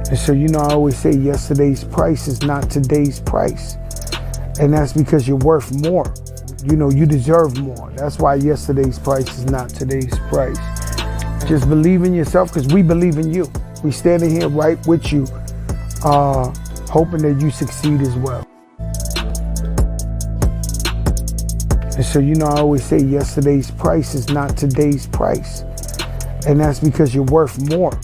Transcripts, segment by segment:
And so, I always say yesterday's price is not today's price. And that's because you're worth more. You deserve more. That's why yesterday's price is not today's price. Just believe in yourself, because we believe in you. We standing here right with you, hoping that you succeed as well. And so, I always say yesterday's price is not today's price. And that's because you're worth more.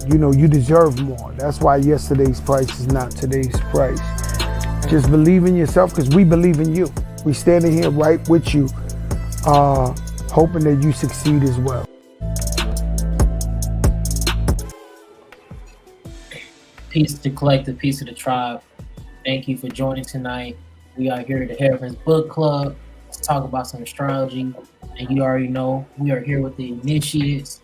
You deserve more. That's why yesterday's price is not today's price. Just believe in yourself, because we believe in you. We standing here right with you, hoping that you succeed as well. Peace to the collective, peace to the tribe. Thank you for joining tonight. We are here at the Harrison's Book Club to talk about some astrology. And you already know we are here with the initiates.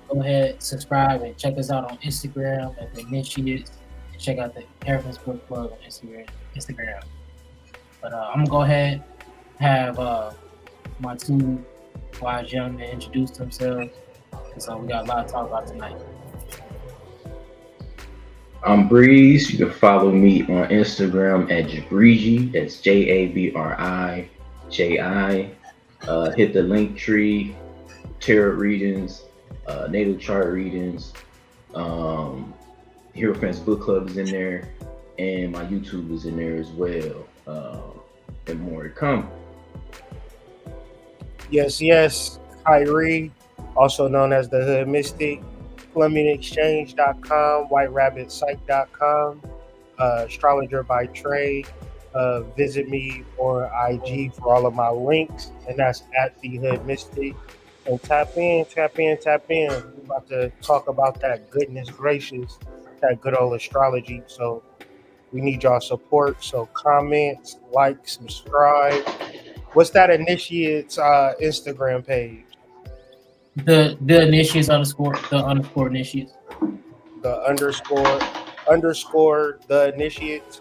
Go ahead, subscribe, and check us out on Instagram at the initiates. And check out the Harrison's Book Club on Instagram. But I'm gonna go ahead and have my two wise young men introduce themselves. So we got a lot to talk about tonight. I'm Breeze. You can follow me on Instagram at Jabriji. That's JABRIJI. Hit the link tree, tarot readings, natal chart readings. Hero Fans Book Club is in there, and my YouTube is in there as well. And more to come. Yes. Kyrie, also known as the Hood Mystic. PlumbingExchange.com, WhiteRabbitSite.com, astrologer by trade. Visit me on IG for all of my links, and that's at the Hood Mystic. And tap in. We're about to talk about that goodness gracious, that good old astrology. So we need y'all support. So comments, like, subscribe. What's that initiate's Instagram page? The initiates _the initiates. The underscore the initiates.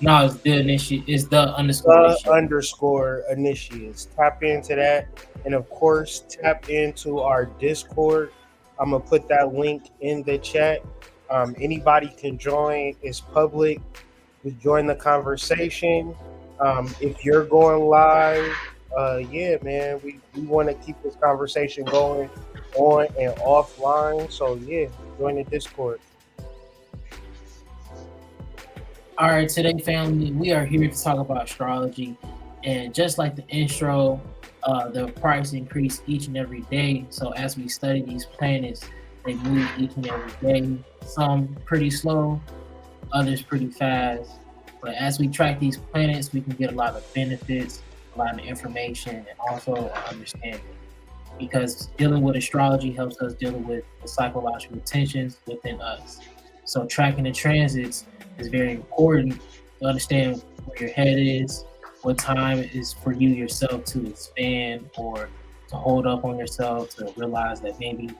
No, it's the initiate. It's the underscore initiates. Tap into that, and of course, tap into our Discord. I'm gonna put that link in the chat. Anybody can join. It's public. Just join the conversation. If you're going live, yeah, man, we want to keep this conversation going on and offline. So yeah, join the Discord. All right, today, family, we are here to talk about astrology, and just like the intro, the price increase each and every day. So as we study these planets, they move each and every day. Some pretty slow, others pretty fast. But as we track these planets, we can get a lot of benefits, a lot of information, and also understanding. Because dealing with astrology helps us deal with the psychological tensions within us. So tracking the transits is very important to understand where your head is, what time is for you yourself to expand or to hold up on yourself, to realize that maybe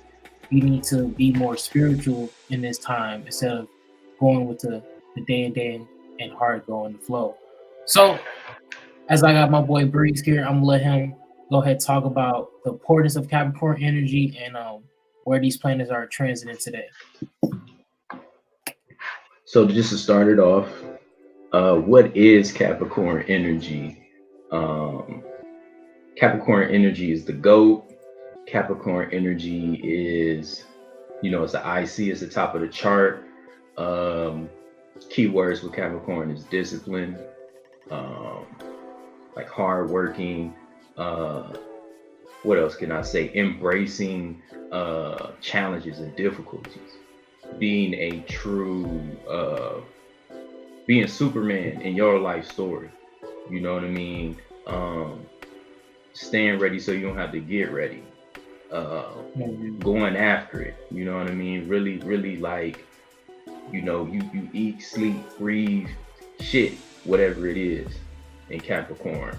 you need to be more spiritual in this time instead of going with the day and heart going the flow. So as I got my boy Breeze here, I'm gonna let him go ahead and talk about the importance of Capricorn energy and where these planets are transiting today. So just to start it off, what is Capricorn energy? Capricorn energy is the GOAT. Capricorn energy is, it's the IC, it's the top of the chart. Keywords with Capricorn is discipline, like hardworking. What else can I say? Embracing challenges and difficulties. Being a true, being Superman in your life story. You know what I mean? Staying ready so you don't have to get ready. Going after it. You know what I mean? Really, really like, you eat, sleep, breathe, shit, whatever it is in Capricorn.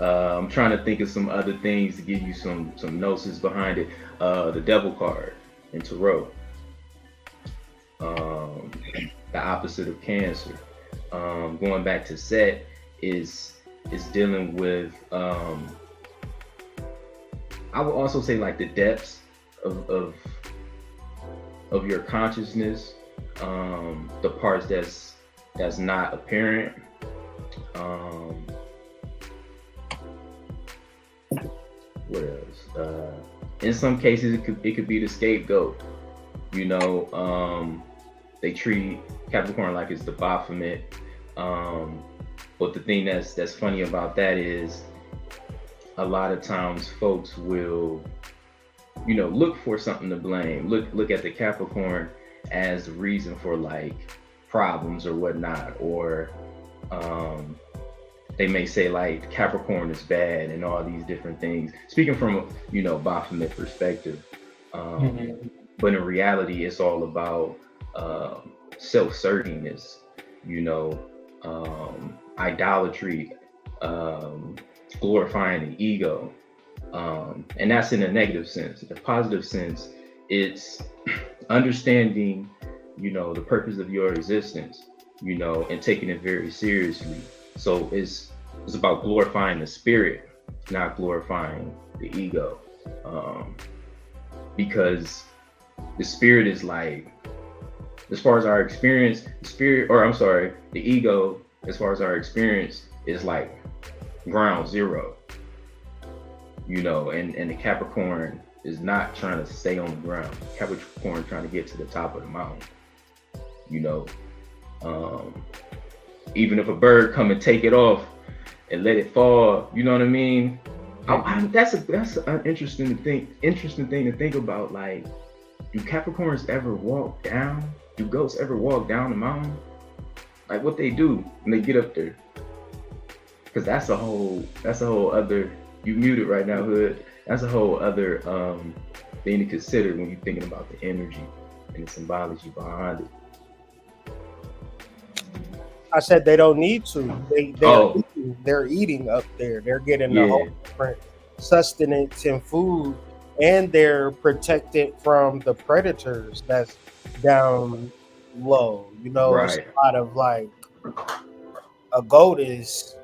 I'm trying to think of some other things to give you some gnosis behind it. The Devil card in Tarot. The opposite of Cancer. Going back to Set is is dealing with I would also say like the depths of your consciousness, the parts that's not apparent. What else? In some cases, it could be the scapegoat. You know, they treat Capricorn like it's the Baphomet. But the thing that's funny about that is a lot of times folks will, you know, look for something to blame. Look at the Capricorn as the reason for like problems or whatnot, or they may say like Capricorn is bad and all these different things. Speaking from, you know, Baphomet perspective, but in reality, it's all about self-servingness, you know, idolatry, glorifying the ego, and that's in a negative sense. In a positive sense, it's understanding, you know, the purpose of your existence, you know, and taking it very seriously. So it's about glorifying the spirit, not glorifying the ego, because the spirit is like, as far as our experience, the ego, as far as our experience, is like ground zero, you know, and the Capricorn is not trying to stay on the ground. Capricorn trying to get to the top of the mountain, you know. Even if a bird come and take it off and let it fall, you know what I mean? That's an interesting thing to think about. Like, do Capricorns ever walk down? Do ghosts ever walk down the mountain? Like, what they do when they get up there? Because that's a whole other. You muted right now, Hood. That's a whole other thing to consider when you're thinking about the energy and the symbology behind it. I said they don't need to. They're eating up there. They're getting a whole different sustenance and food, and they're protected from the predators that's down low. You know, Right. It's a lot of like, a goat is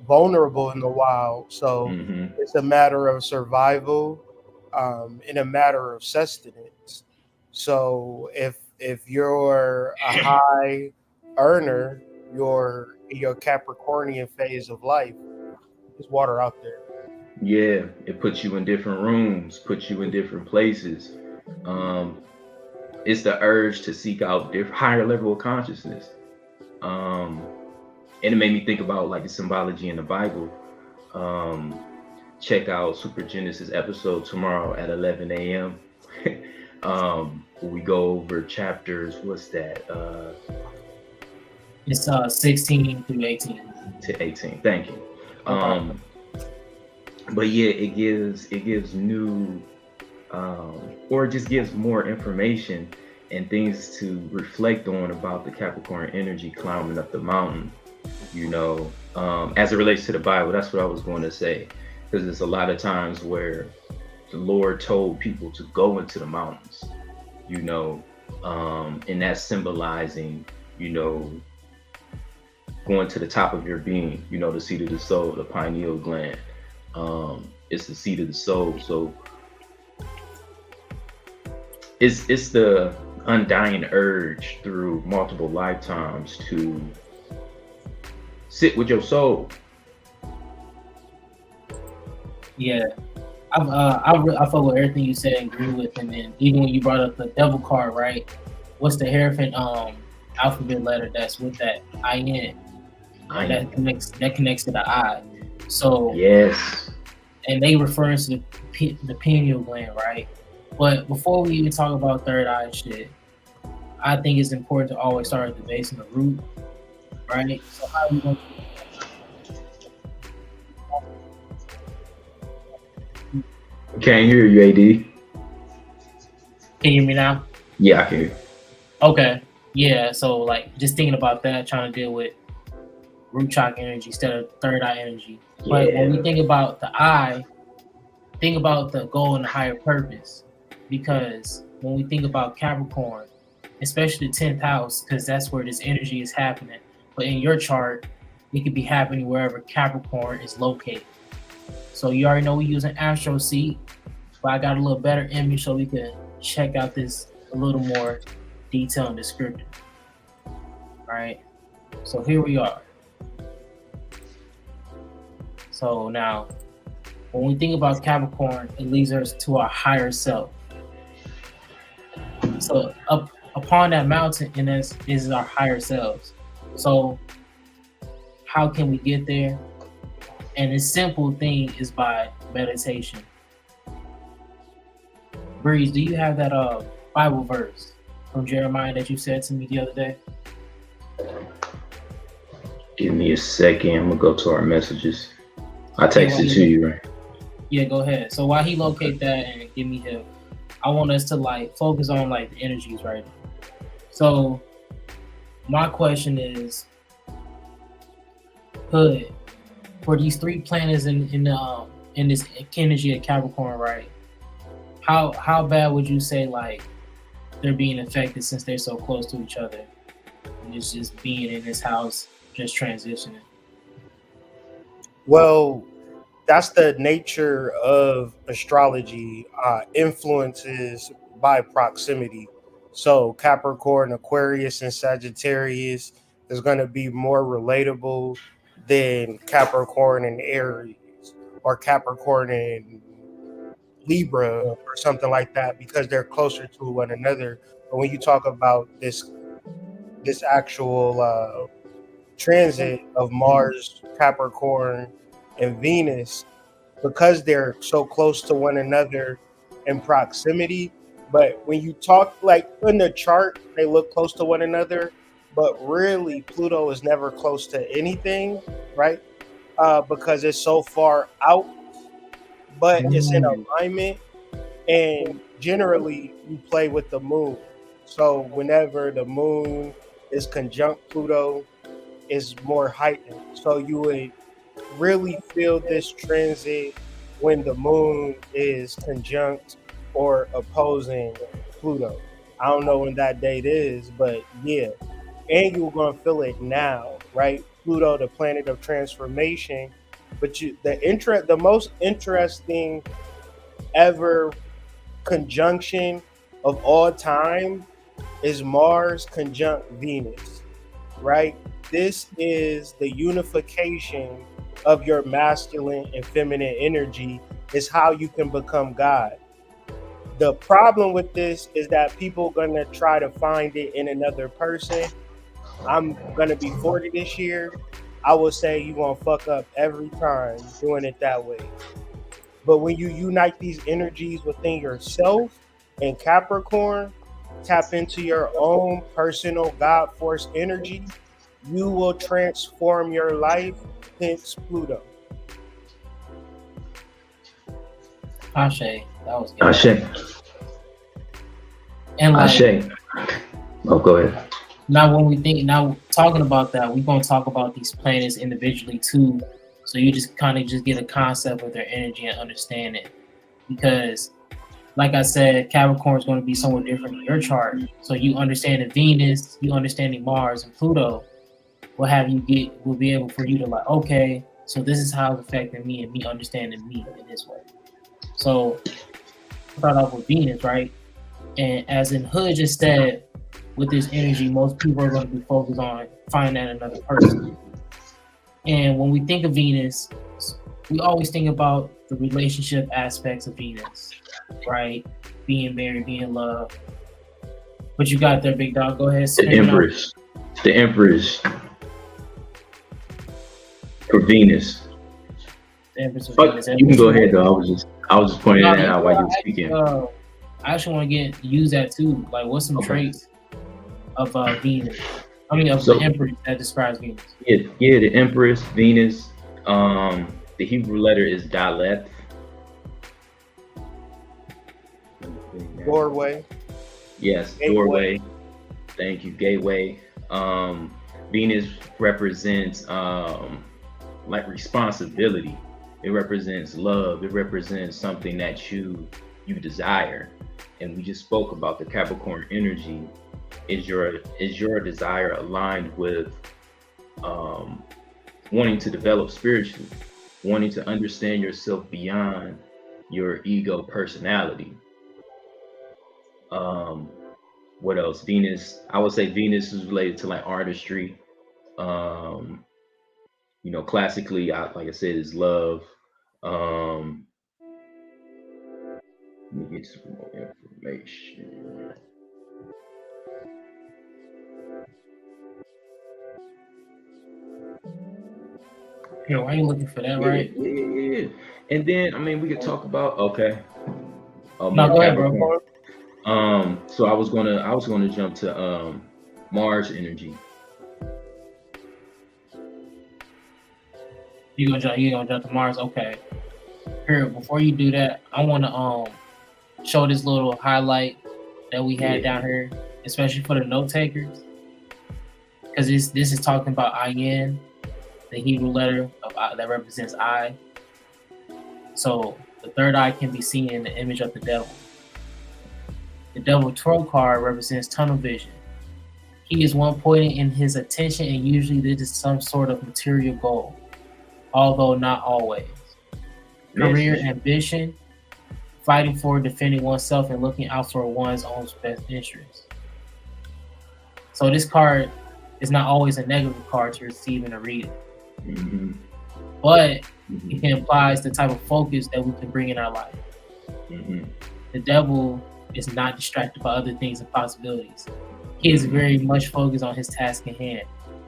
vulnerable in the wild, so it's a matter of survival, and a matter of sustenance. So if you're a high earner, you're in your Capricornian phase of life, there's water out there. Yeah, it puts you in different rooms, puts you in different places. It's the urge to seek out higher level of consciousness. And it made me think about like the symbology in the Bible. Check out Super Genesis episode tomorrow at 11 a.m. We go over chapters, what's that? It's 16 through 18. To 18. Thank you. But yeah, it gives new, or it just gives more information and things to reflect on about the Capricorn energy climbing up the mountain. You know, as it relates to the Bible, that's what I was going to say, because there's a lot of times where the Lord told people to go into the mountains, you know, and that's symbolizing, you know, going to the top of your being, you know, the seat of the soul, the pineal gland. It's the seat of the soul. So it's the undying urge through multiple lifetimes to sit with your soul. Yeah, I fuck with everything you said and agree with, and then even when you brought up the devil card, right? What's the Hierophant alphabet letter that's with that IN? That connects to the I. So yes, and they refer to the pineal gland, right? But before we even talk about third eye shit, I think it's important to always start at the base and the root, right? So how are we going to... Can't hear you, AD. Can you hear me now? Yeah, I can hear you. Okay. Yeah, so like just thinking about that, trying to deal with root chakra energy instead of third eye energy. But when we think about the eye, think about the goal and the higher purpose. Because when we think about Capricorn, especially the 10th house, because that's where this energy is happening. But in your chart, it could be happening wherever Capricorn is located. So you already know we use an astro seed, but I got a little better image so we can check out this a little more detailed and descriptive. All right. So here we are. So now, when we think about Capricorn, it leads us to our higher self. So up upon that mountain in us is our higher selves. So how can we get there? And the simple thing is by meditation. Breeze, do you have that Bible verse from Jeremiah that you said to me the other day? Give me a second. I'm gonna go to our messages. I texted to you, right? Yeah, go ahead. So while he locate that and give me him, I want us to like focus on like the energies right now. So my question is, Hood, for these 3 planets in this energy of Capricorn, right? How bad would you say like they're being affected since they're so close to each other? And it's just being in this house, just transitioning. Well, that's the nature of astrology. Influences by proximity. So Capricorn, Aquarius, and Sagittarius is going to be more relatable than Capricorn and Aries, or Capricorn and Libra, or something like that, because they're closer to one another. But when you talk about this actual transit of Mars, Capricorn, and Venus, because they're so close to one another in proximity. But when you talk like in the chart, they look close to one another, but really Pluto is never close to anything, right? Because it's so far out, but it's in alignment. And generally, you play with the moon. So whenever the moon is conjunct Pluto, is more heightened. So you would really feel this transit when the moon is conjunct or opposing Pluto. I don't know when that date is, but yeah. And you're gonna feel it now, right? Pluto, the planet of transformation. But the most interesting ever conjunction of all time is Mars conjunct Venus, right? This is the unification of your masculine and feminine energy, is how you can become God. The problem with this is that people are going to try to find it in another person. I'm going to be 40 this year. I will say you're going to fuck up every time doing it that way. But when you unite these energies within yourself and Capricorn, tap into your own personal God force energy, you will transform your life, hence Pluto. Ashe, that was good. Ashe. And like, Ashe. Oh, go ahead. now when we think, now talking about that, we're gonna talk about these planets individually too. So you just kind of just get a concept of their energy and understand it. Because like I said, Capricorn is going to be somewhat different in your chart. So you understanding Venus, you understanding Mars and Pluto will be able for you to like, okay, so this is how it's affecting me and me understanding me in this way. So start off with Venus, right? And as in Hood just said, with this energy, most people are going to be focused on finding another person. And when we think of Venus, we always think about the relationship aspects of Venus, right? Being married, being in love. But you got there, big dog. Go ahead. The Empress. The Empress. For Venus. The Empress of But Venus. you can go ahead though. I was just pointing that out while you were speaking. I actually want to use that too. Like, what's some traits of Venus? I mean, of the Empress that describes Venus. Yeah, the Empress, Venus. The Hebrew letter is Daleth. Doorway. Yes, Gateway. doorway. Thank you, gateway. Venus represents like responsibility. It represents love. It represents something that you desire. And we just spoke about the Capricorn energy. Is your desire aligned with wanting to develop spiritually, wanting to understand yourself beyond your ego personality. What else? Venus, I would say Venus is related to like artistry. Um, classically, like I said, is love. Um, Let me get some more information. Yeah, why are you looking for that, Yeah, right? yeah, yeah, yeah. And then, I mean, we could talk about No, more go ahead, bro. Capricorn. So I was gonna jump to Mars energy. You gonna jump to Mars? Okay. Here, before you do that, I wanna show this little highlight that we had Yeah. down here, especially for the note takers, because this is talking about Ayin, the Hebrew letter that represents I. So the third eye can be seen in the image of the devil. The devil tarot card represents tunnel vision. He is one pointing in his attention, and usually this is some sort of material goal, although not always. Career Message. ambition, fighting for defending oneself and looking out for one's own best interests. So this card is not always a negative card to receive in a reading, Mm-hmm. but Mm-hmm. it implies the type of focus that we can bring in our life. Mm-hmm. The devil is not distracted by other things and possibilities. He is very much focused on his task in hand,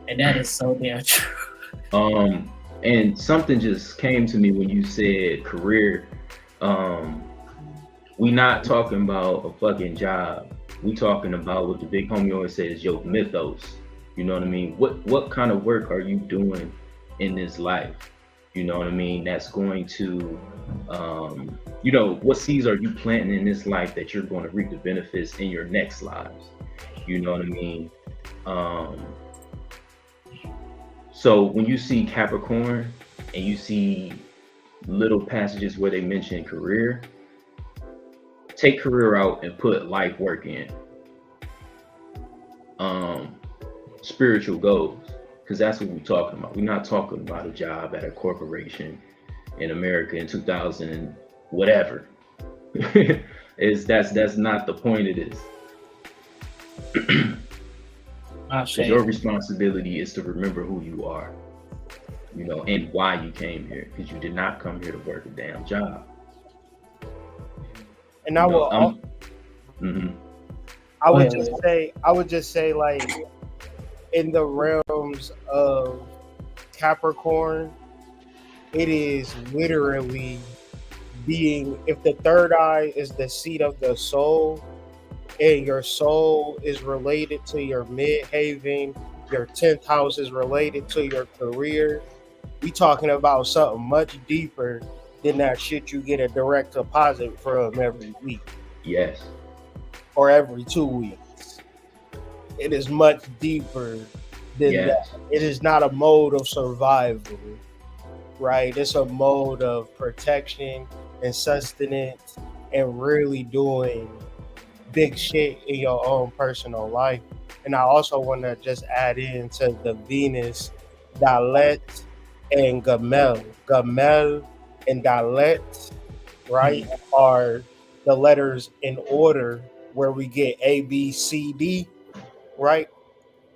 and that is so damn true. And something just came to me when you said career. We not talking about a fucking job. We talking about what the big homie always says, yo, mythos. You know what I mean? What kind of work are you doing in this life? You know what I mean? That's going to, what seeds are you planting in this life that you're going to reap the benefits in your next lives? You know what I mean? So when you see Capricorn and you see little passages where they mention career, take career out and put life work in. Spiritual goals, because that's what we're talking about. We're not talking about a job at a corporation in America in 2000 and whatever. That's not the point of this. Because your responsibility is to remember who you are, and why you came here. Because you did not come here to work a damn job. And I will. Mm-hmm. I would just say, like, in the realms of Capricorn, it is literally being, if the third eye is the seat of the soul, and your soul is related to your midhaven, your 10th house is related to your career, we talking about something much deeper than that shit you get a direct deposit from every week. Yes. Or every 2 weeks. It is much deeper than that. It is not a mode of survival, right? It's a mode of protection and sustenance and really doing big shit in your own personal life. And I also want to just add in to the Venus, Dalet, and Gamel. Gamel and Dalet, right, are the letters in order where we get A, B, C, D, right?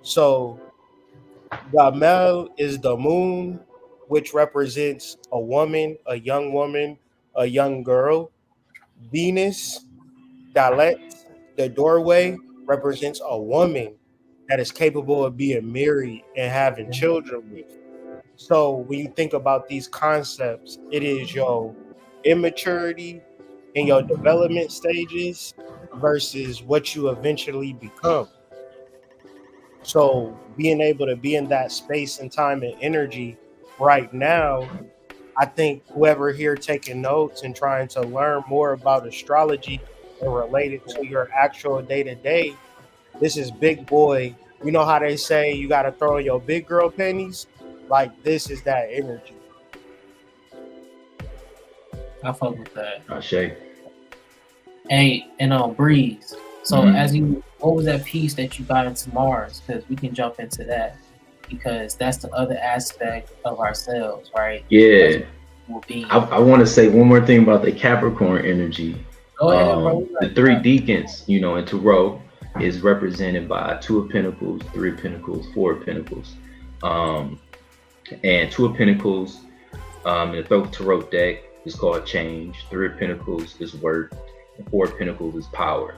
So Gamel is the moon, which represents a woman, a young girl. Venus, Dalet, the doorway, represents a woman that is capable of being married and having children with. So when you think about these concepts, it is your immaturity in your development stages versus what you eventually become. So being able to be in that space and time and energy right now, I think whoever here taking notes and trying to learn more about astrology and relate it to your actual day-to-day, this is big boy. You know how they say you got to throw in your big girl pennies? Like, this is that energy. I fuck with that. Shay. Hey, and Breeze. So what was that piece that you got into Mars? Because we can jump into that. because that's the other aspect of ourselves, right? Yeah. Will be. I want to say one more thing about the Capricorn energy. Go ahead, bro. The three deacons, you know, in Tarot is represented by Two of Pentacles, Three of Pentacles, Four of Pentacles. And Two of Pentacles in the Tarot deck is called change. Three of Pentacles is work. And Four of Pentacles is power.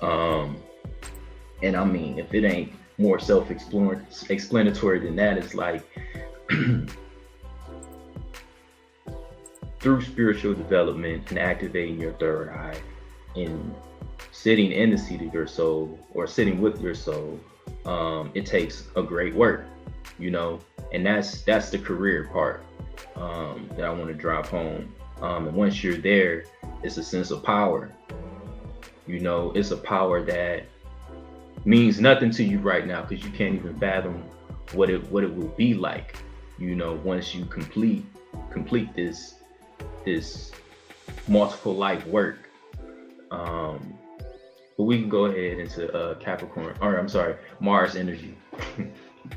And I mean, if it ain't more self-explanatory than that, it's like through spiritual development and activating your third eye and sitting in the seat of your soul or sitting with your soul, it takes a great work, you know, and that's the career part that I want to drive home. And once you're there, it's a sense of power. You know, it's a power that means nothing to you right now because you can't even fathom what it will be like, you know, once you complete this multiple life work. But we can go ahead into Capricorn, or I'm sorry, Mars energy.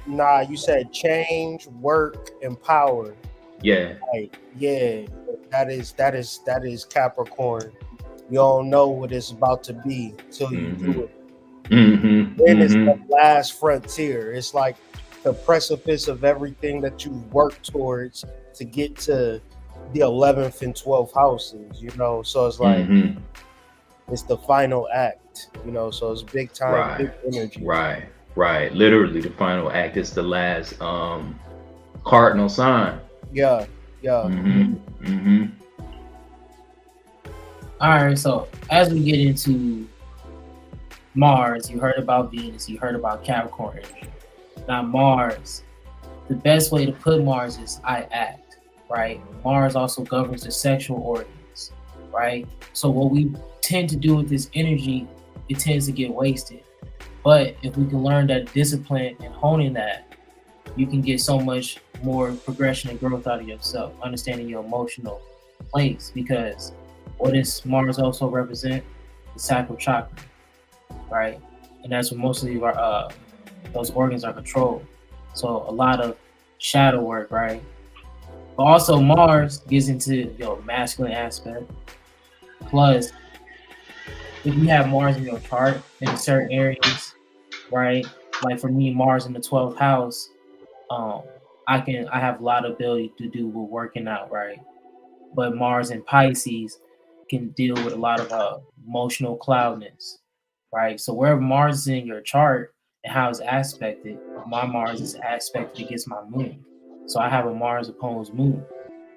Nah, you said change, work, and power. Yeah. Like, yeah, that is Capricorn. You don't know what it's about to be till you do it. Then it's the last frontier. It's like the precipice of everything that you work towards to get to the 11th and 12th houses, you know. So it's like it's the final act, you know. So it's big time, big energy. Right. Literally, the final act is the last cardinal sign. Yeah. All right. So as we get into Mars, you heard about Venus, you heard about Capricorn energy. Now Mars, the best way to put Mars is I act, right? Mars also governs the sexual organs, right? So what we tend to do with this energy, it tends to get wasted. But if we can learn that discipline and honing that, you can get so much more progression and growth out of yourself, understanding your emotional place. Because what does Mars also represent? The sacral chakra, right? And that's where most of our those organs are controlled. So a lot of shadow work, right? But also Mars gets into your masculine aspect. Plus, if you have Mars in your chart in certain areas, right? Like for me, Mars in the 12th house, I have a lot of ability to do with working out, right? But Mars in Pisces can deal with a lot of emotional cloudness, right? So wherever Mars is in your chart and how it's aspected, my Mars is aspected against my moon. So I have a Mars opposed moon,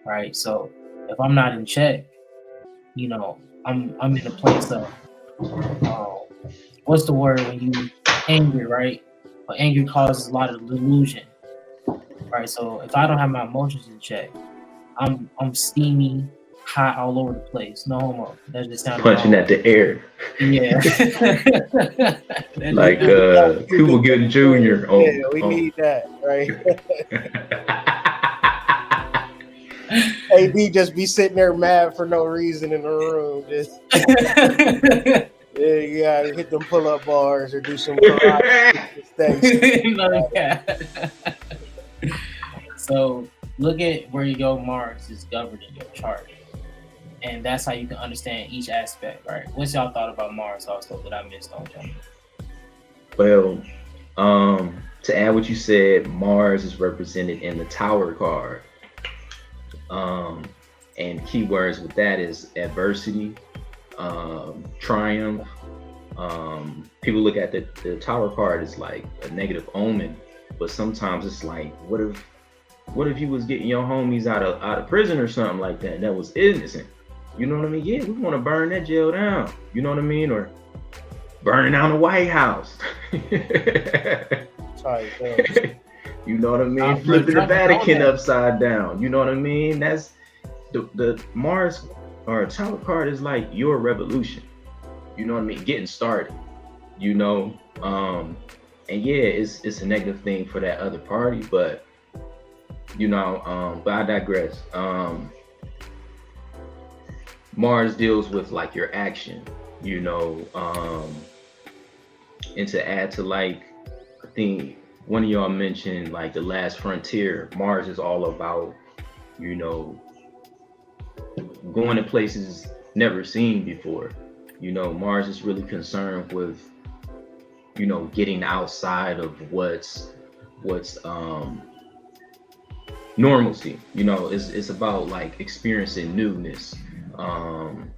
right? So if I'm not in check, you know, I'm in a place of what's the word when you angry, right? But anger causes a lot of delusion, right? So if I don't have my emotions in check, I'm steamy, hot all over the place. No homo. That just sounds punching at the air. Yeah. Like Cuba Gooding Jr. Yeah, we need that, right? AB just be sitting there mad for no reason in the room. Just yeah, you gotta hit them pull-up bars or do some So look at where your Mars is governed in your chart. And that's how you can understand each aspect, right? What's y'all thought about Mars also that I missed on, John? Well, to add what you said, Mars is represented in the Tower card. And keywords with that is adversity, triumph. People look at the Tower card as like a negative omen, but sometimes it's like, what if you was getting your homies out of prison or something like that? That was innocent. You know what I mean? Yeah, we want to burn that jail down. You know what I mean? Or burning down the White House. You know what I mean? Flipping the Vatican upside down. You know what I mean? That's the Mars or Tower card is like your revolution. You know what I mean? Getting started. You know, and yeah, it's a negative thing for that other party, but you know, but I digress. Mars deals with like your action, you know, and to add to like, I think one of y'all mentioned like the last frontier. Mars is all about, you know, going to places never seen before. You know, Mars is really concerned with, you know, getting outside of what's normalcy. You know, it's about like experiencing newness. And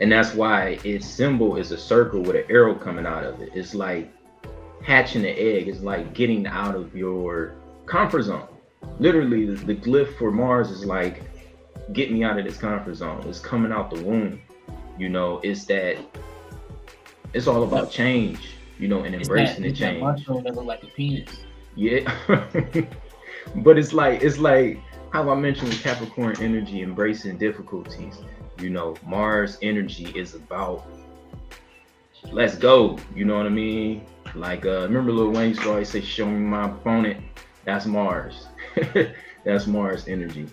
that's why its symbol is a circle with an arrow coming out of it. It's like hatching an egg. It's like getting out of your comfort zone. Literally, the glyph for Mars is like, get me out of this comfort zone. It's coming out the womb. You know, it's all about change, you know, and embracing the change. That mushroom that look like a penis. Yeah. But it's like how I mentioned with Capricorn energy, embracing difficulties. You know, Mars energy is about, let's go. You know what I mean? Like, remember Lil Wayne used to always say, show me my opponent. That's Mars. That's Mars energy.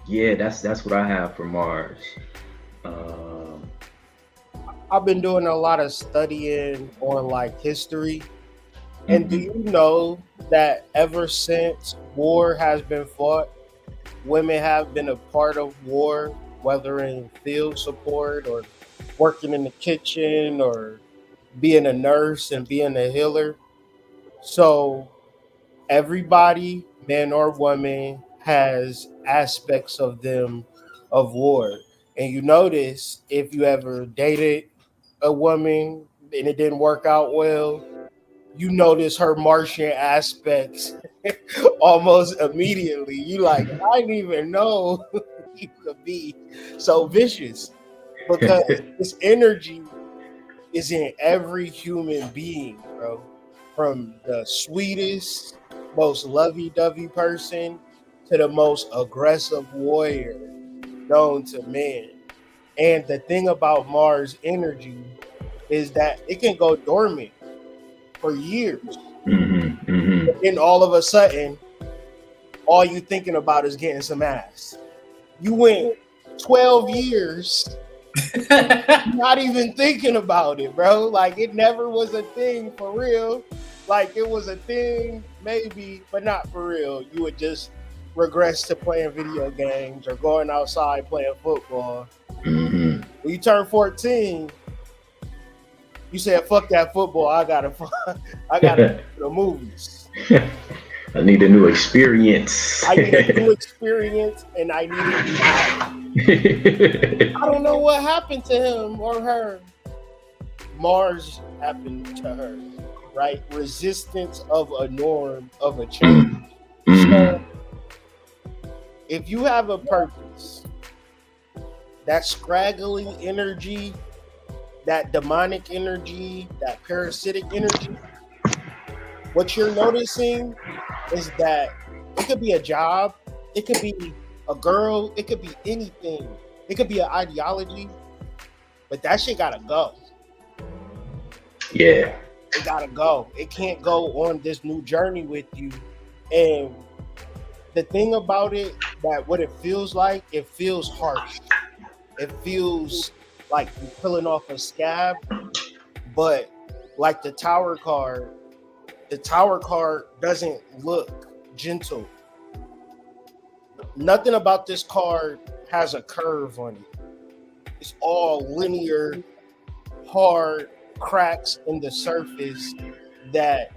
Yeah, that's what I have for Mars. I've been doing a lot of studying on like history. And do you know that ever since war has been fought, women have been a part of war, whether in field support or working in the kitchen or being a nurse and being a healer? So everybody, man or woman, has aspects of them of war. And you notice if you ever dated a woman and it didn't work out well, you notice her Martian aspects almost immediately. You like, I didn't even know you could be so vicious because this energy is in every human being, bro. From the sweetest, most lovey-dovey person to the most aggressive warrior known to man. And the thing about Mars energy is that it can go dormant for years. But then all of a sudden, all you thinking about is getting some ass. You went 12 years not even thinking about it, bro. Like it never was a thing for real. Like it was a thing maybe, but not for real. You would just regress to playing video games or going outside playing football. When you turn 14, you said, "Fuck that football! I gotta the movies. I need a new experience. I need a new experience, and I need I don't know what happened to him or her. Mars happened to her, right? Resistance of a norm, of a change. So, if you have a purpose, that scraggly energy, that demonic energy, that parasitic energy, what you're noticing is that it could be a job, it could be a girl, it could be anything. It could be an ideology, but that shit gotta go. Yeah. It gotta go. It can't go on this new journey with you. And the thing about it, that what it feels like, it feels harsh. It feels like you're pulling off a scab, but like the Tower card doesn't look gentle. Nothing about this card has a curve on it. It's all linear, hard cracks in the surface that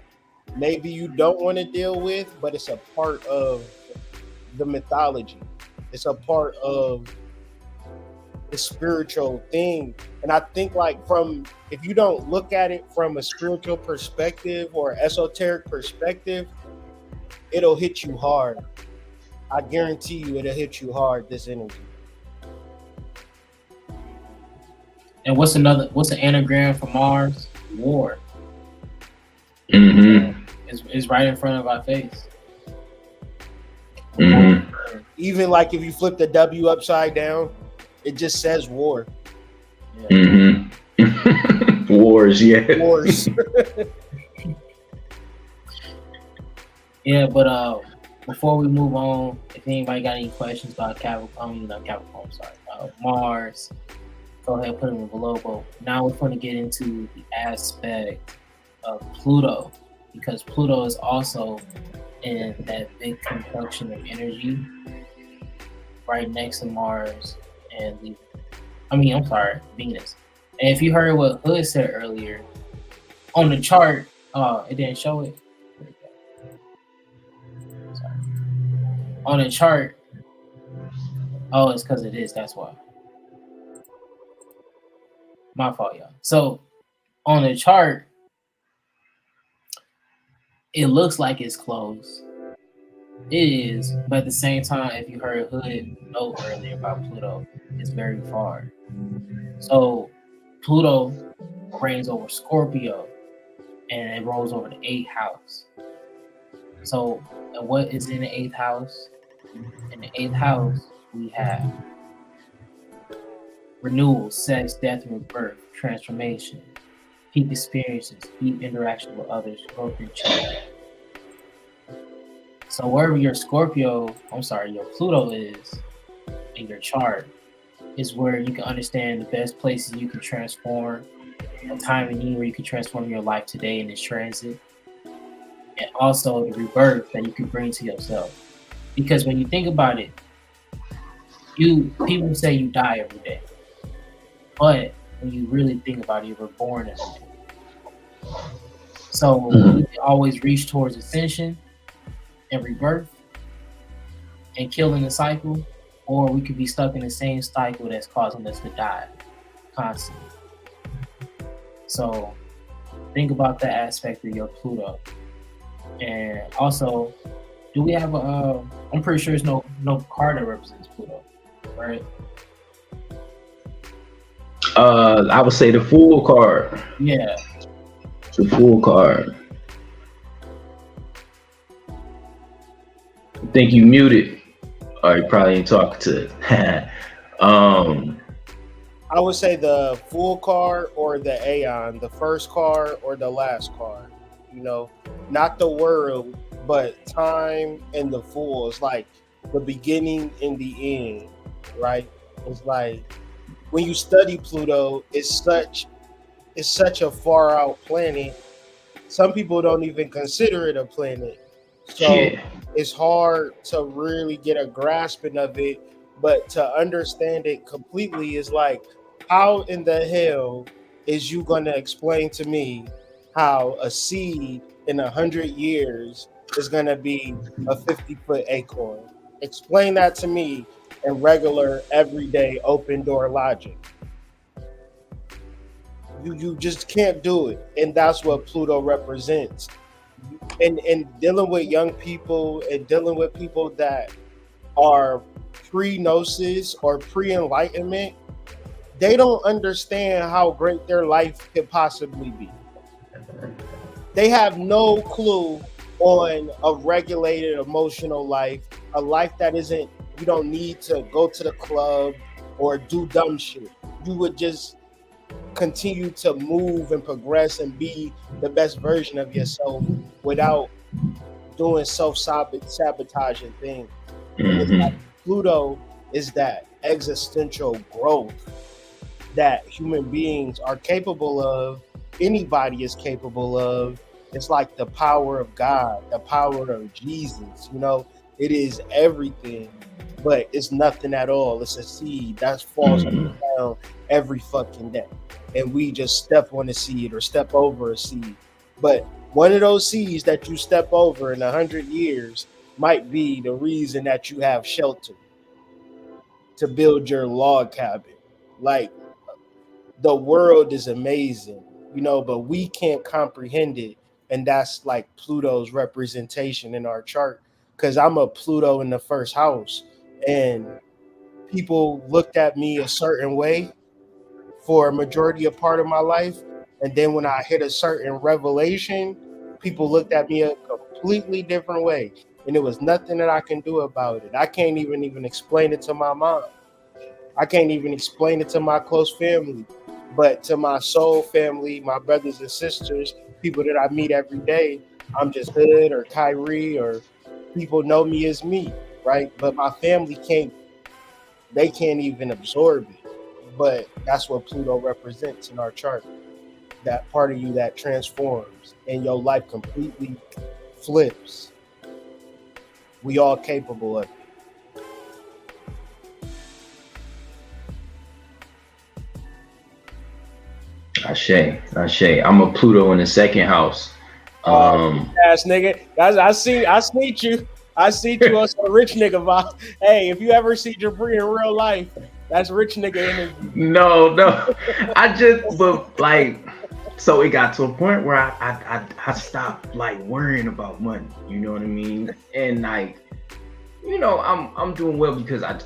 maybe you don't want to deal with, but it's a part of the mythology. It's a part of the spiritual thing. And I think like if you don't look at it from a spiritual perspective or esoteric perspective, it'll hit you hard. I guarantee you it'll hit you hard, this energy. And what's an anagram for Mars? War. It's right in front of our face. Even like if you flip the W upside down, it just says war. Yeah. Wars, yeah. Wars. Yeah, but before we move on, if anybody got any questions about Mars, go ahead and put them below. But now we're going to get into the aspect of Pluto, because Pluto is also in that big conjunction of energy right next to Mars and I'm sorry, Venus. And if you heard what Hood said earlier on the chart, it didn't show it. Sorry. On the chart, oh, it's because it is. That's why. My fault, y'all. So on the chart, it looks like it's close. It is, but at the same time, if you heard Hood note earlier about Pluto, it's very far. So Pluto reigns over Scorpio, and it rolls over the 8th house. So what is in the 8th house? In the 8th house, we have renewal, sex, death, and rebirth, transformation, peak experiences, deep interaction with others, growth and change. So wherever your your Pluto is in your chart is where you can understand the best places you can transform, a time and need where you can transform your life today in this transit, and also the rebirth that you can bring to yourself. Because when you think about it, people say you die every day, but when you really think about it, you were born every day. So we can always reach towards ascension and rebirth and killing the cycle, or we could be stuck in the same cycle that's causing us to die constantly. So think about that aspect of your Pluto. And also, do we have I'm pretty sure there's no card that represents Pluto, right? I would say the Fool card. Yeah. The Fool card. I think you muted. Or you probably ain't talking to it. I would say the Fool card or the Aeon, the first card or the last card. You know, not the world, but time and the Fool. It's like the beginning and the end, right? It's like when you study Pluto, it's such a far out planet. Some people don't even consider it a planet. So Yeah. it's hard to really get a grasping of it, but to understand it completely is like, how in the hell is you going to explain to me how a seed in 100 years is going to be a 50-foot acorn? Explain that to me in regular, everyday, open door logic. You just can't do it, and that's what Pluto represents. And dealing with young people and dealing with people that are pre-gnosis or pre-enlightenment, they don't understand how great their life could possibly be. They have no clue on a regulated emotional life, a life that isn't, you don't need to go to the club or do dumb shit. You would just continue to move and progress and be the best version of yourself without doing self-sabotaging things. And it's like Pluto is that existential growth that human beings are capable of, anybody is capable of. It's like the power of God, the power of Jesus, it is everything, but it's nothing at all. It's a seed that falls on the ground every fucking day. And we just step on a seed or step over a seed. But one of those seeds that you step over in 100 years might be the reason that you have shelter to build your log cabin. Like, the world is amazing, but we can't comprehend it. And that's like Pluto's representation in our chart. Because I'm a Pluto in the first house. And people looked at me a certain way for a majority of part of my life. And then when I hit a certain revelation, people looked at me a completely different way. And there was nothing that I can do about it. I can't even explain it to my mom. I can't even explain it to my close family. But to my soul family, my brothers and sisters, people that I meet every day, I'm just Hood or Kyrie, or people know me as me, right? But my family can't even absorb it. but that's what Pluto represents in our chart. That part of you that transforms and your life completely flips. We all capable of it. Ashe. I'm a Pluto in the second house. Ass nigga. I see you. I see you on some rich nigga vibe. Hey, if you ever see Jabri in real life, that's rich nigga energy. No. But like, so it got to a point where I stopped like worrying about money. You know what I mean? And like, you know, I'm doing well because I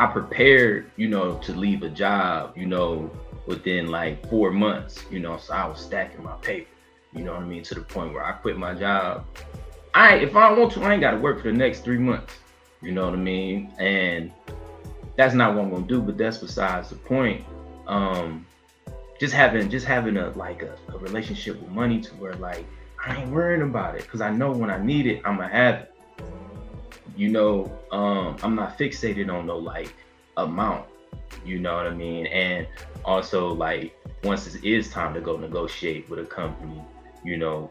prepared, you know, to leave a job, you know, within like 4 months, you know, so I was stacking my paper, you know what I mean, to the point where I quit my job. If I want to, I ain't got to work for the next 3 months, you know what I mean? And that's not what I'm gonna do, but that's besides the point. Just having a relationship with money to where like I ain't worrying about it because I know when I need it, I'm gonna have it. You know, I'm not fixated on no like amount, you know what I mean? And also like once it is time to go negotiate with a company, you know,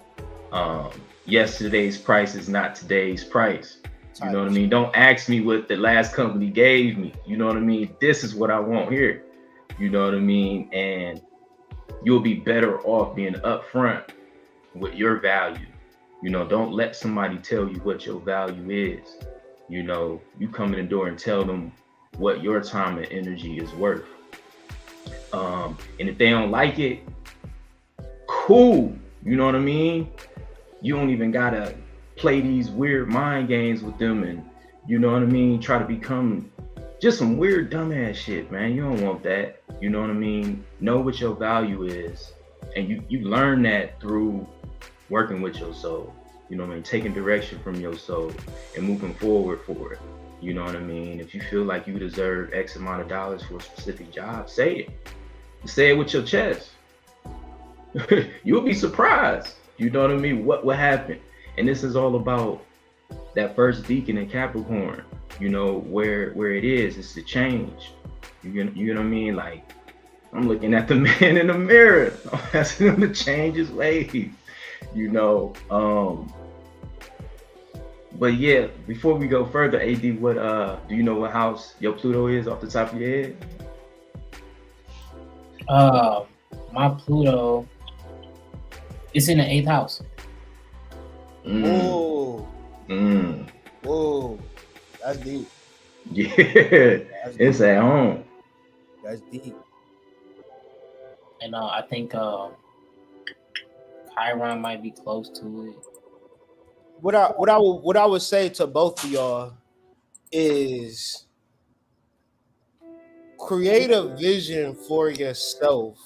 yesterday's price is not today's price. You know what I mean? Don't ask me what the last company gave me. You know what I mean? This is what I want here. You know what I mean? And you'll be better off being upfront with your value. You know, don't let somebody tell you what your value is. You know, you come in the door and tell them what your time and energy is worth. And if they don't like it, cool. You know what I mean? You don't even gotta play these weird mind games with them and, you know what I mean, try to become just some weird dumbass shit, man. You don't want that. You know what I mean? Know what your value is. And you learn that through working with your soul. You know what I mean? Taking direction from your soul and moving forward for it. You know what I mean? If you feel like you deserve X amount of dollars for a specific job, say it. Say it with your chest. You'll be surprised. You know what I mean? What will happen? And this is all about that first deacon in Capricorn. You know, where it is, it's the change. You know what I mean? Like, I'm looking at the man in the mirror. I'm asking him to change his ways. You know, but yeah, before we go further, AD, what do you know what house your Pluto is off the top of your head? My Pluto is in the 8th house. Whoa. Whoa. That's deep. Yeah, That's it's deep. at home. That's deep. And I think Chiron might be close to it. What I would say to both of y'all is create a vision for yourself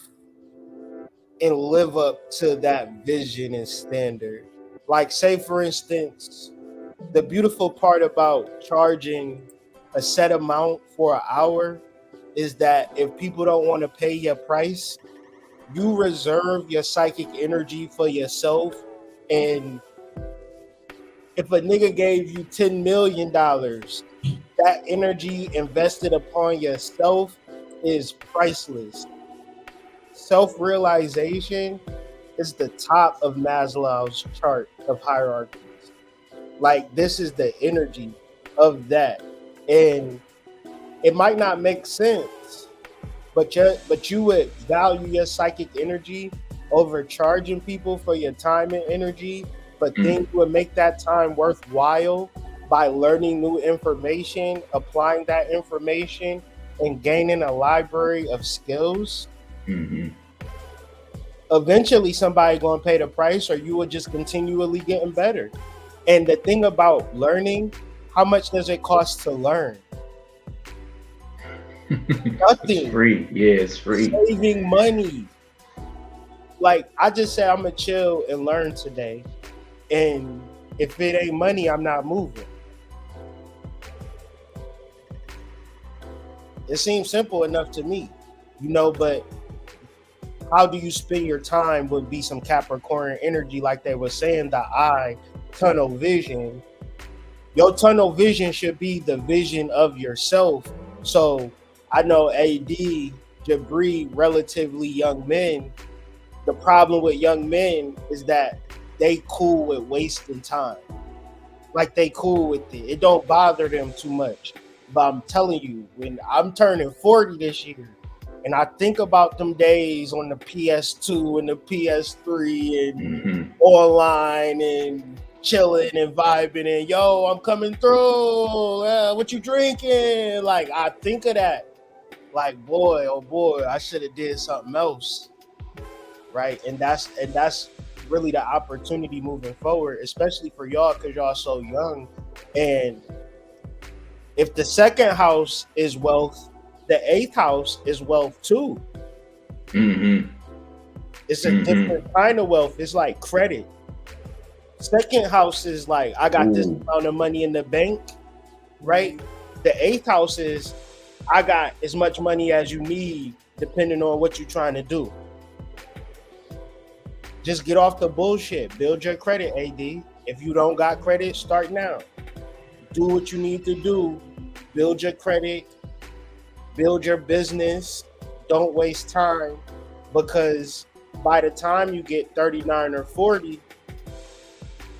and live up to that vision and standard. Like, say for instance, the beautiful part about charging a set amount for an hour is that if people don't want to pay your price, you reserve your psychic energy for yourself. And if a nigga gave you $10 million, that energy invested upon yourself is priceless. Self-realization is the top of Maslow's chart of hierarchies. Like, this is the energy of that. And it might not make sense, but you would value your psychic energy over charging people for your time and energy, but then you would make that time worthwhile by learning new information, applying that information, and gaining a library of skills. Mm-hmm. Eventually somebody gonna pay the price, or you will just continually getting better. And the thing about learning, how much does it cost to learn? Nothing. It's free. Yeah, it's free. Saving money. Like, I just said I'm gonna chill and learn today, and if it ain't money, I'm not moving. It seems simple enough to me, you know, but how do you spend your time would be some Capricorn energy, like they were saying, the eye, tunnel vision. Your tunnel vision should be the vision of yourself. So I know AD, Jabri, relatively young men. The problem with young men is that they cool with wasting time. Like they cool with it. It don't bother them too much. But I'm telling you, when I'm turning 40 this year, and I think about them days on the PS2 and the PS3 and online and chilling and vibing and yo, I'm coming through. What you drinking? Like I think of that. Like boy, oh boy, I should have did something else, right? And that's really the opportunity moving forward, especially for y'all because y'all so young. And if the second house is wealth, the eighth house is wealth too. It's a different kind of wealth. It's like credit. Second house is like I got this amount of money in the bank, right? The eighth house is I got as much money as you need, depending on what you're trying to do. Just get off the bullshit. Build your credit, AD. If you don't got credit, start now. Do what you need to do. Build your credit. Build your business. Don't waste time, because by the time you get 39 or 40,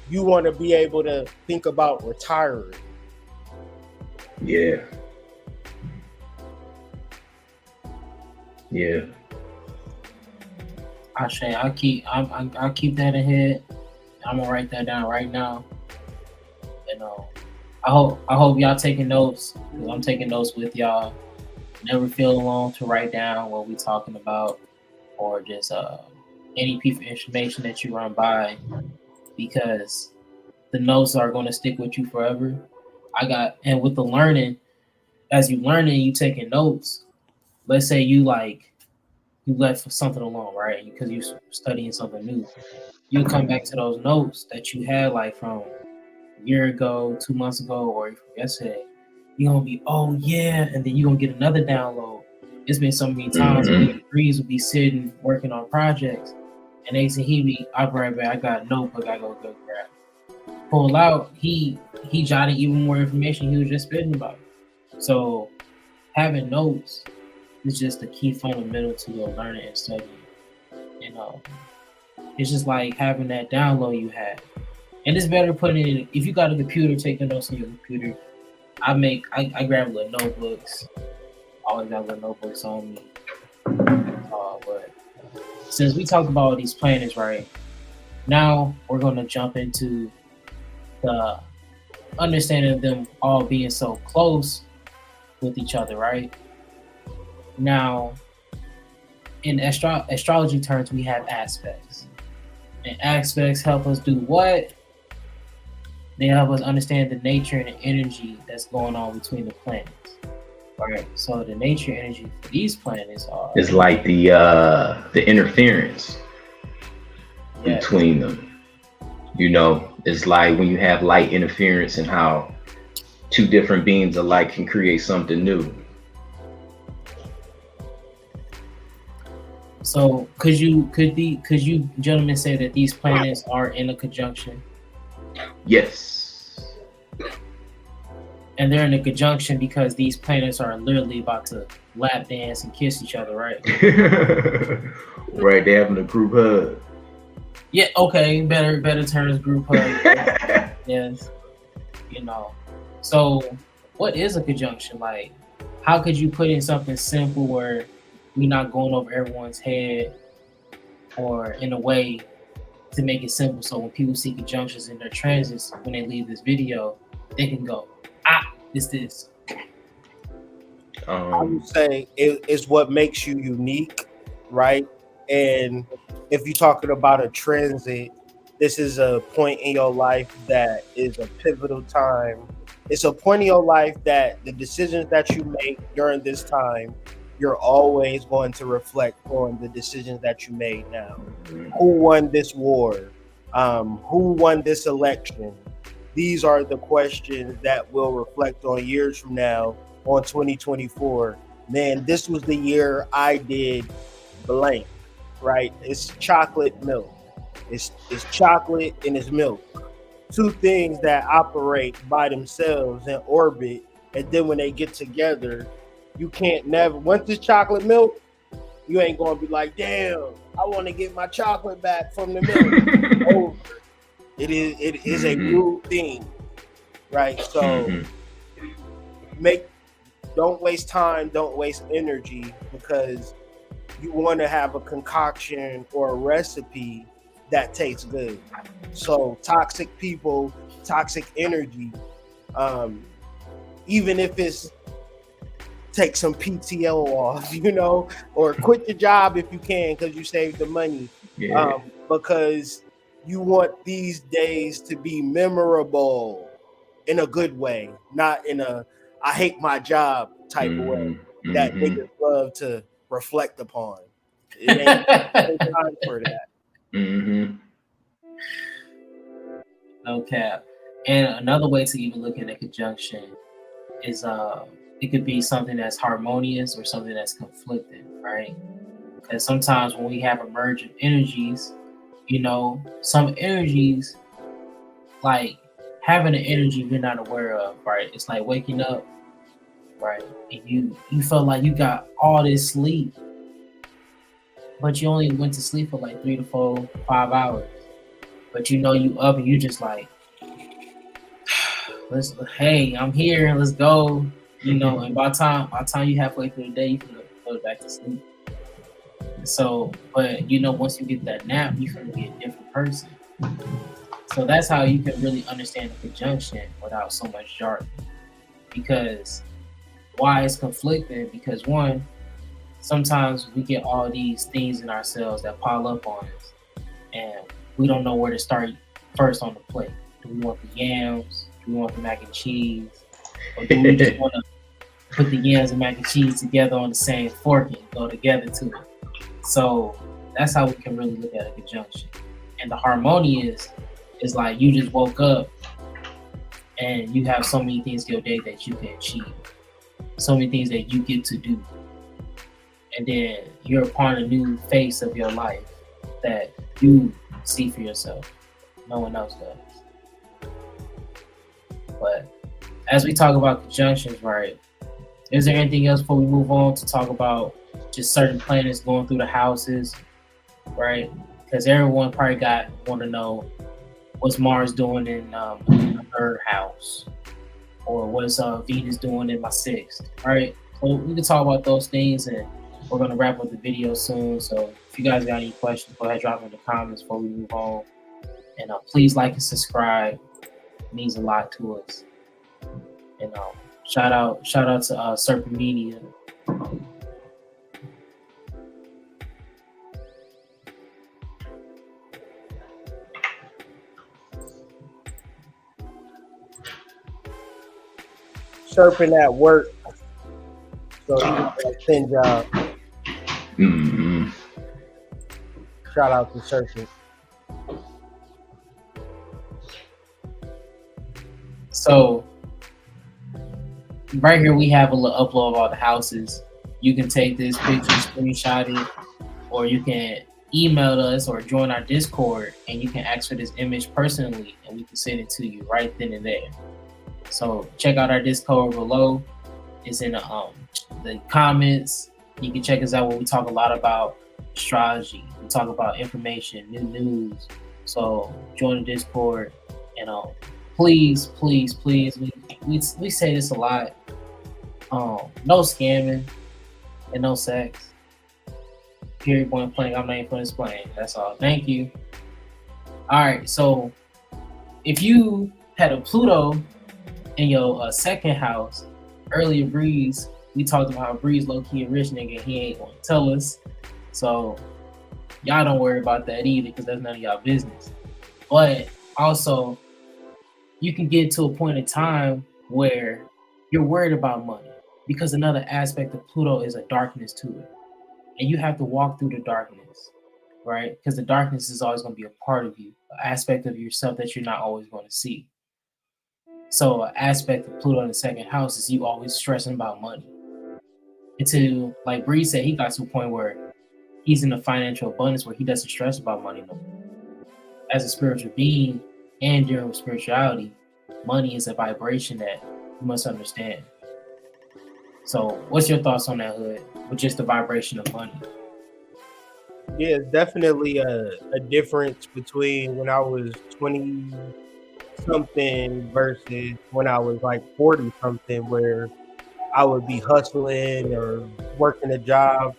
you want to be able to think about retiring. Yeah. I'll keep that ahead. I'm gonna write that down right now. You know, I hope y'all taking notes, because I'm taking notes with y'all. Never feel alone to write down what we talking about, or just any piece of information that you run by, because the notes are going to stick with you forever. And with the learning, as you learning, you taking notes. Let's say you left something alone, right? Because you're studying something new. You come back to those notes that you had like from a year ago, 2 months ago, or from yesterday. You're gonna be, oh yeah, and then you're gonna get another download. It's been so many times where Breeze will be sitting working on projects, and they say I'll be right back. I got a notebook. I go grab. Pull out. He jotted even more information he was just spitting about. So having notes is just the key fundamental to your learning and studying. You know, it's just like having that download you have, and it's better putting it in. If you got a computer, take the notes on your computer. I grab little notebooks. Always got little notebooks on me. But since we talked about all these planets, right? Now we're gonna jump into the understanding of them all being so close with each other, right? Now, in astrology terms, we have aspects. And aspects help us do what? They help us understand the nature and the energy that's going on between the planets. All right. So the nature and energy for these planets are. It's like the interference between them. You know, it's like when you have light interference and how two different beams of light can create something new. So could you gentlemen say that these planets are in a conjunction? Yes. And they're in a conjunction because these planets are literally about to lap dance and kiss each other, right? Right, they're having a group hug. Yeah, okay, better terms, group hug. Yes. You know. So what is a conjunction? Like, how could you put in something simple where we're not going over everyone's head, or in a way to make it simple so when people see conjunctions in their transits, when they leave this video, they can go, it's this. I would say it's what makes you unique, right? And if you're talking about a transit, this is a point in your life that is a pivotal time. It's a point in your life that the decisions that you make during this time, you're always going to reflect on the decisions that you made now. Who won this war? Who won this election? These are the questions that will reflect on years from now, on 2024. Man, this was the year I did blank, right? It's chocolate milk. It's chocolate and it's milk. Two things that operate by themselves in orbit, and then when they get together, you can't never, once it's chocolate milk, you ain't gonna be like, damn, I want to get my chocolate back from the milk. Over. It is a new thing, right? So don't waste time, don't waste energy, because you want to have a concoction or a recipe that tastes good. So toxic people, toxic energy, even if it's take some PTO off, or quit your job if you can because you saved the money. Yeah. Because you want these days to be memorable in a good way, not in a I hate my job type of way that niggas love to reflect upon. It ain't time for that. No cap. And another way to even look at a conjunction is it could be something that's harmonious or something that's conflicting, right? Because sometimes when we have emergent energies, some energies, like having an energy you're not aware of, right? It's like waking up, right? And you felt like you got all this sleep, but you only went to sleep for like 3 to 4, 5 hours. But you up and you just like, hey, I'm here, let's go. And by the time you halfway through the day, you can go back to sleep. So, but once you get that nap, you can be a different person. So that's how you can really understand the conjunction without so much jargon. Because why it's conflicting? Because one, sometimes we get all these things in ourselves that pile up on us, and we don't know where to start first on the plate. Do we want the yams? Do we want the mac and cheese? Or do we just want to put the yams and mac and cheese together on the same fork and go together to it? So that's how we can really look at a conjunction. And the harmonious is like you just woke up and you have so many things in your day that you can achieve, so many things that you get to do. And then you're upon a new phase of your life that you see for yourself. No one else does. But as we talk about conjunctions, right, is there anything else before we move on to talk about just certain planets going through the houses, right? Because everyone probably want to know what's Mars doing in the third house, or what's Venus doing in my sixth, right? So we can talk about those things, and we're gonna wrap up the video soon. So if you guys got any questions, go ahead, drop them in the comments before we move on. And please like and subscribe. It means a lot to us. And shout out to Serpent Media. Serpent at work, so he's a 10 job. Shout out to Serpent. So right here we have a little upload of all the houses. You can take this picture, screenshot it, or you can email us or join our Discord, and you can ask for this image personally, and we can send it to you right then and there. So check out our Discord below. It's in the comments. You can check us out where we talk a lot about astrology. We talk about information, new news. So join the Discord, and please, we say this a lot. No scamming and no sex. Period, point blank. I'm not even going to explain. That's all. Thank you. All right. So if you had a Pluto in your second house, earlier Breeze, we talked about how Breeze low-key a rich nigga. He ain't going to tell us. So y'all don't worry about that either, because that's none of y'all business. But also, you can get to a point in time where you're worried about money, because another aspect of Pluto is a darkness to it. And you have to walk through the darkness, right? Because the darkness is always going to be a part of you, an aspect of yourself that you're not always going to see. So an aspect of Pluto in the second house is you always stressing about money. Until, like Bree said, he got to a point where he's in a financial abundance where he doesn't stress about money no more. As a spiritual being and dealing with spirituality, money is a vibration that you must understand. So what's your thoughts on that, Hood, with just the vibration of money? Yeah, it's definitely a difference between when I was 20 something versus when I was like 40 something, where I would be hustling or working a job.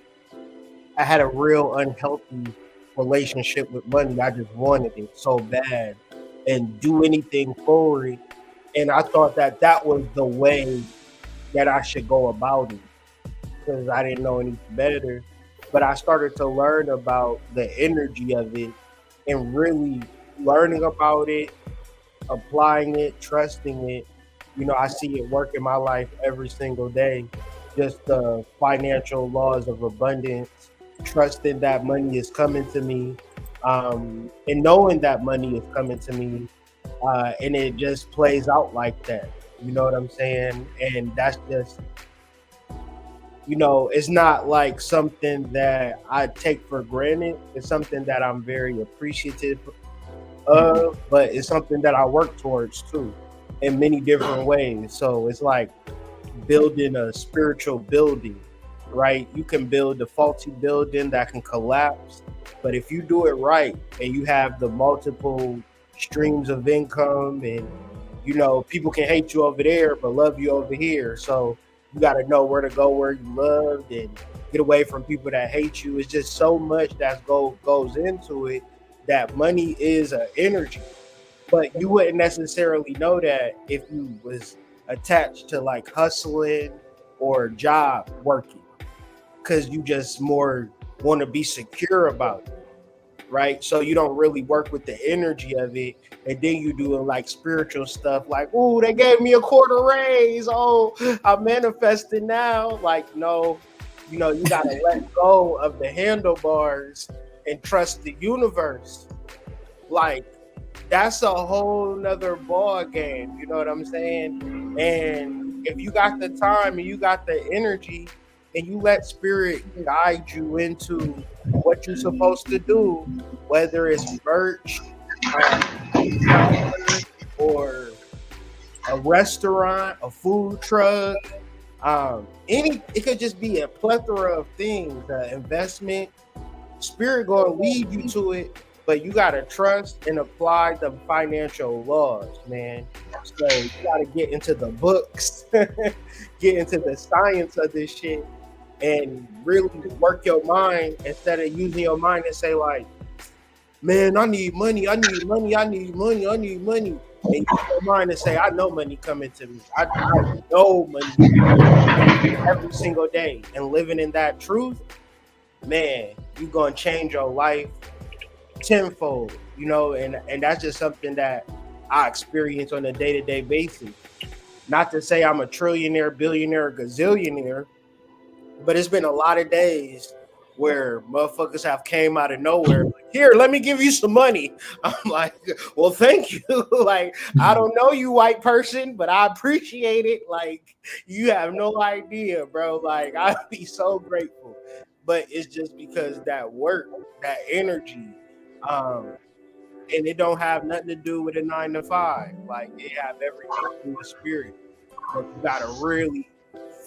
I had a real unhealthy relationship with money. I just wanted it so bad and do anything for it. And I thought that that was the way that I should go about it because I didn't know any better. But I started to learn about the energy of it and really learning about it, applying it, trusting it. I see it work in my life every single day. Just the financial laws of abundance, trusting that money is coming to me, and knowing that money is coming to me, and it just plays out like that. You know what I'm saying? And that's just, it's not like something that I take for granted. It's something that I'm very appreciative of, but it's something that I work towards too in many different ways. So it's like building a spiritual building, right? You can build a faulty building that can collapse, but if you do it right and you have the multiple streams of income and people can hate you over there but love you over here. So you got to know where to go where you loved and get away from people that hate you. It's just so much that goes into it, that money is an energy, but you wouldn't necessarily know that if you was attached to like hustling or job working, because you just more want to be secure about it, right? So you don't really work with the energy of it, and then you doing like spiritual stuff like, oh, they gave me a quarter raise, oh, I'm manifesting now. Like, no, you gotta let go of the handlebars and trust the universe. Like, that's a whole nother ball game. You know what I'm saying? And if you got the time and you got the energy and you let spirit guide you into what you're supposed to do, whether it's merch, or a restaurant, a food truck, it could just be a plethora of things, investment, spirit gonna lead you to it, but you gotta trust and apply the financial laws, man. So you gotta get into the books, get into the science of this shit, and really work your mind instead of using your mind and say like, man, I need money, I need money, I need money, I need money. And use your mind and say, I know money coming to me. I know money every single day. And living in that truth, man, you're gonna change your life tenfold, and that's just something that I experience on a day-to-day basis. Not to say I'm a trillionaire, billionaire, gazillionaire, but it's been a lot of days where motherfuckers have came out of nowhere. Like, here, let me give you some money. I'm like, well, thank you. Like, I don't know you, white person, but I appreciate it. Like, you have no idea, bro. Like, I'd be so grateful. But it's just because that work, that energy, and it don't have nothing to do with a 9 to 5. Like, it have everything to do with spirit. But you gotta really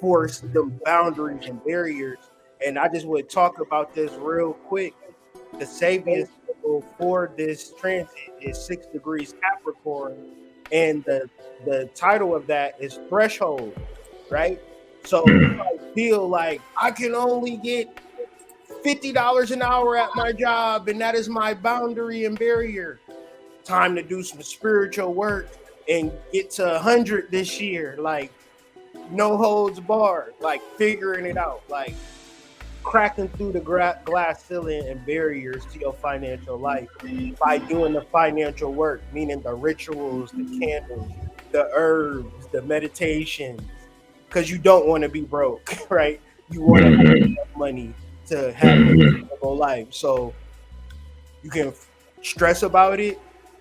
force the boundaries and barriers. And I just would talk about this real quick. The Sabian symbol for this transit is 6 degrees Capricorn, and the title of that is threshold, right? So you might feel like I can only get $50 an hour at my job, and that is my boundary and barrier. Time to do some spiritual work and get to 100 this year, like no holds barred, like figuring it out, like cracking through the glass ceiling and barriers to your financial life by doing the financial work, meaning the rituals, the candles, the herbs, the meditations, because you don't want to be broke, right? You want to have enough money to have a comfortable life. So you can stress about it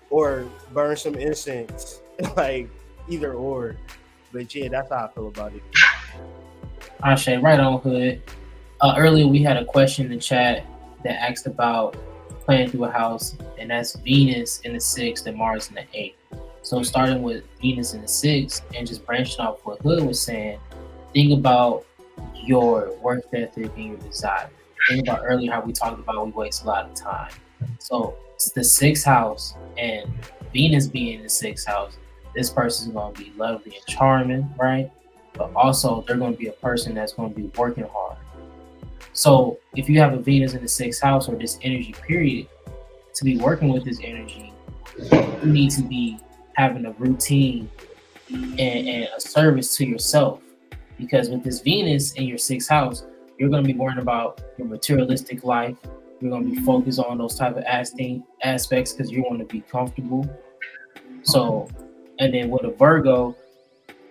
or burn some incense, like either or. But yeah, that's how I feel about it. Ashe, right on, Hood. Earlier we had a question in the chat that asked about planning through a house, and that's Venus in the 6th and Mars in the 8th. So starting with Venus in the 6th and just branching off what Hood was saying, think about your work ethic and your desire. Think about earlier how we talked about we waste a lot of time. So it's the sixth house and Venus being in the sixth house, this person is going to be lovely and charming, right? But also they're going to be a person that's going to be working hard. So if you have a Venus in the sixth house or this energy period, to be working with this energy, you need to be having a routine and a service to yourself. Because with this Venus in your sixth house, you're going to be worrying about your materialistic life. You're going to be focused on those type of aspects because you want to be comfortable. So, and then with a Virgo,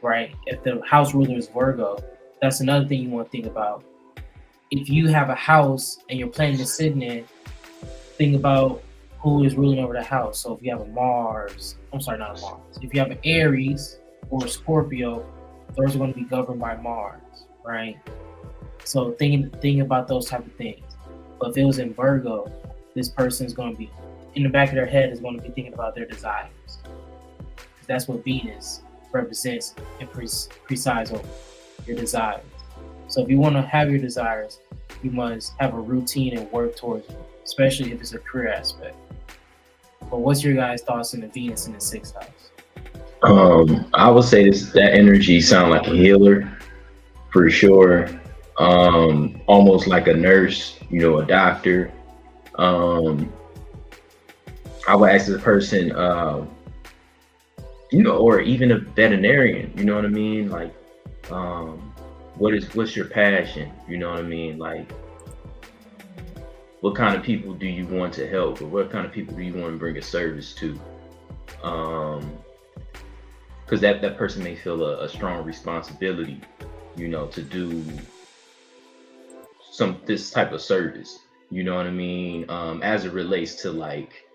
right? If the house ruler is Virgo, that's another thing you want to think about. If you have a house and you're planning to sit in it, think about who is ruling over the house. So if you have a Mars, I'm sorry, not a Mars. If you have an Aries or a Scorpio, those are going to be governed by Mars, right? So thinking about those type of things. But if it was in Virgo, this person is going to be, in the back of their head, is going to be thinking about their desires. That's what Venus represents and presides over, your desires. So if you want to have your desires, you must have a routine and work towards it, especially if it's a career aspect. But what's your guys' thoughts on the Venus in the sixth house? I would say that energy sound like a healer for sure. Almost like a nurse, a doctor. I would ask the person, or even a veterinarian, you know what I mean? Like, what's your passion? You know what I mean? Like, what kind of people do you want to help, or what kind of people do you want to bring a service to? Because that person may feel a strong responsibility, to do this type of service. You know what I mean? As it relates to like,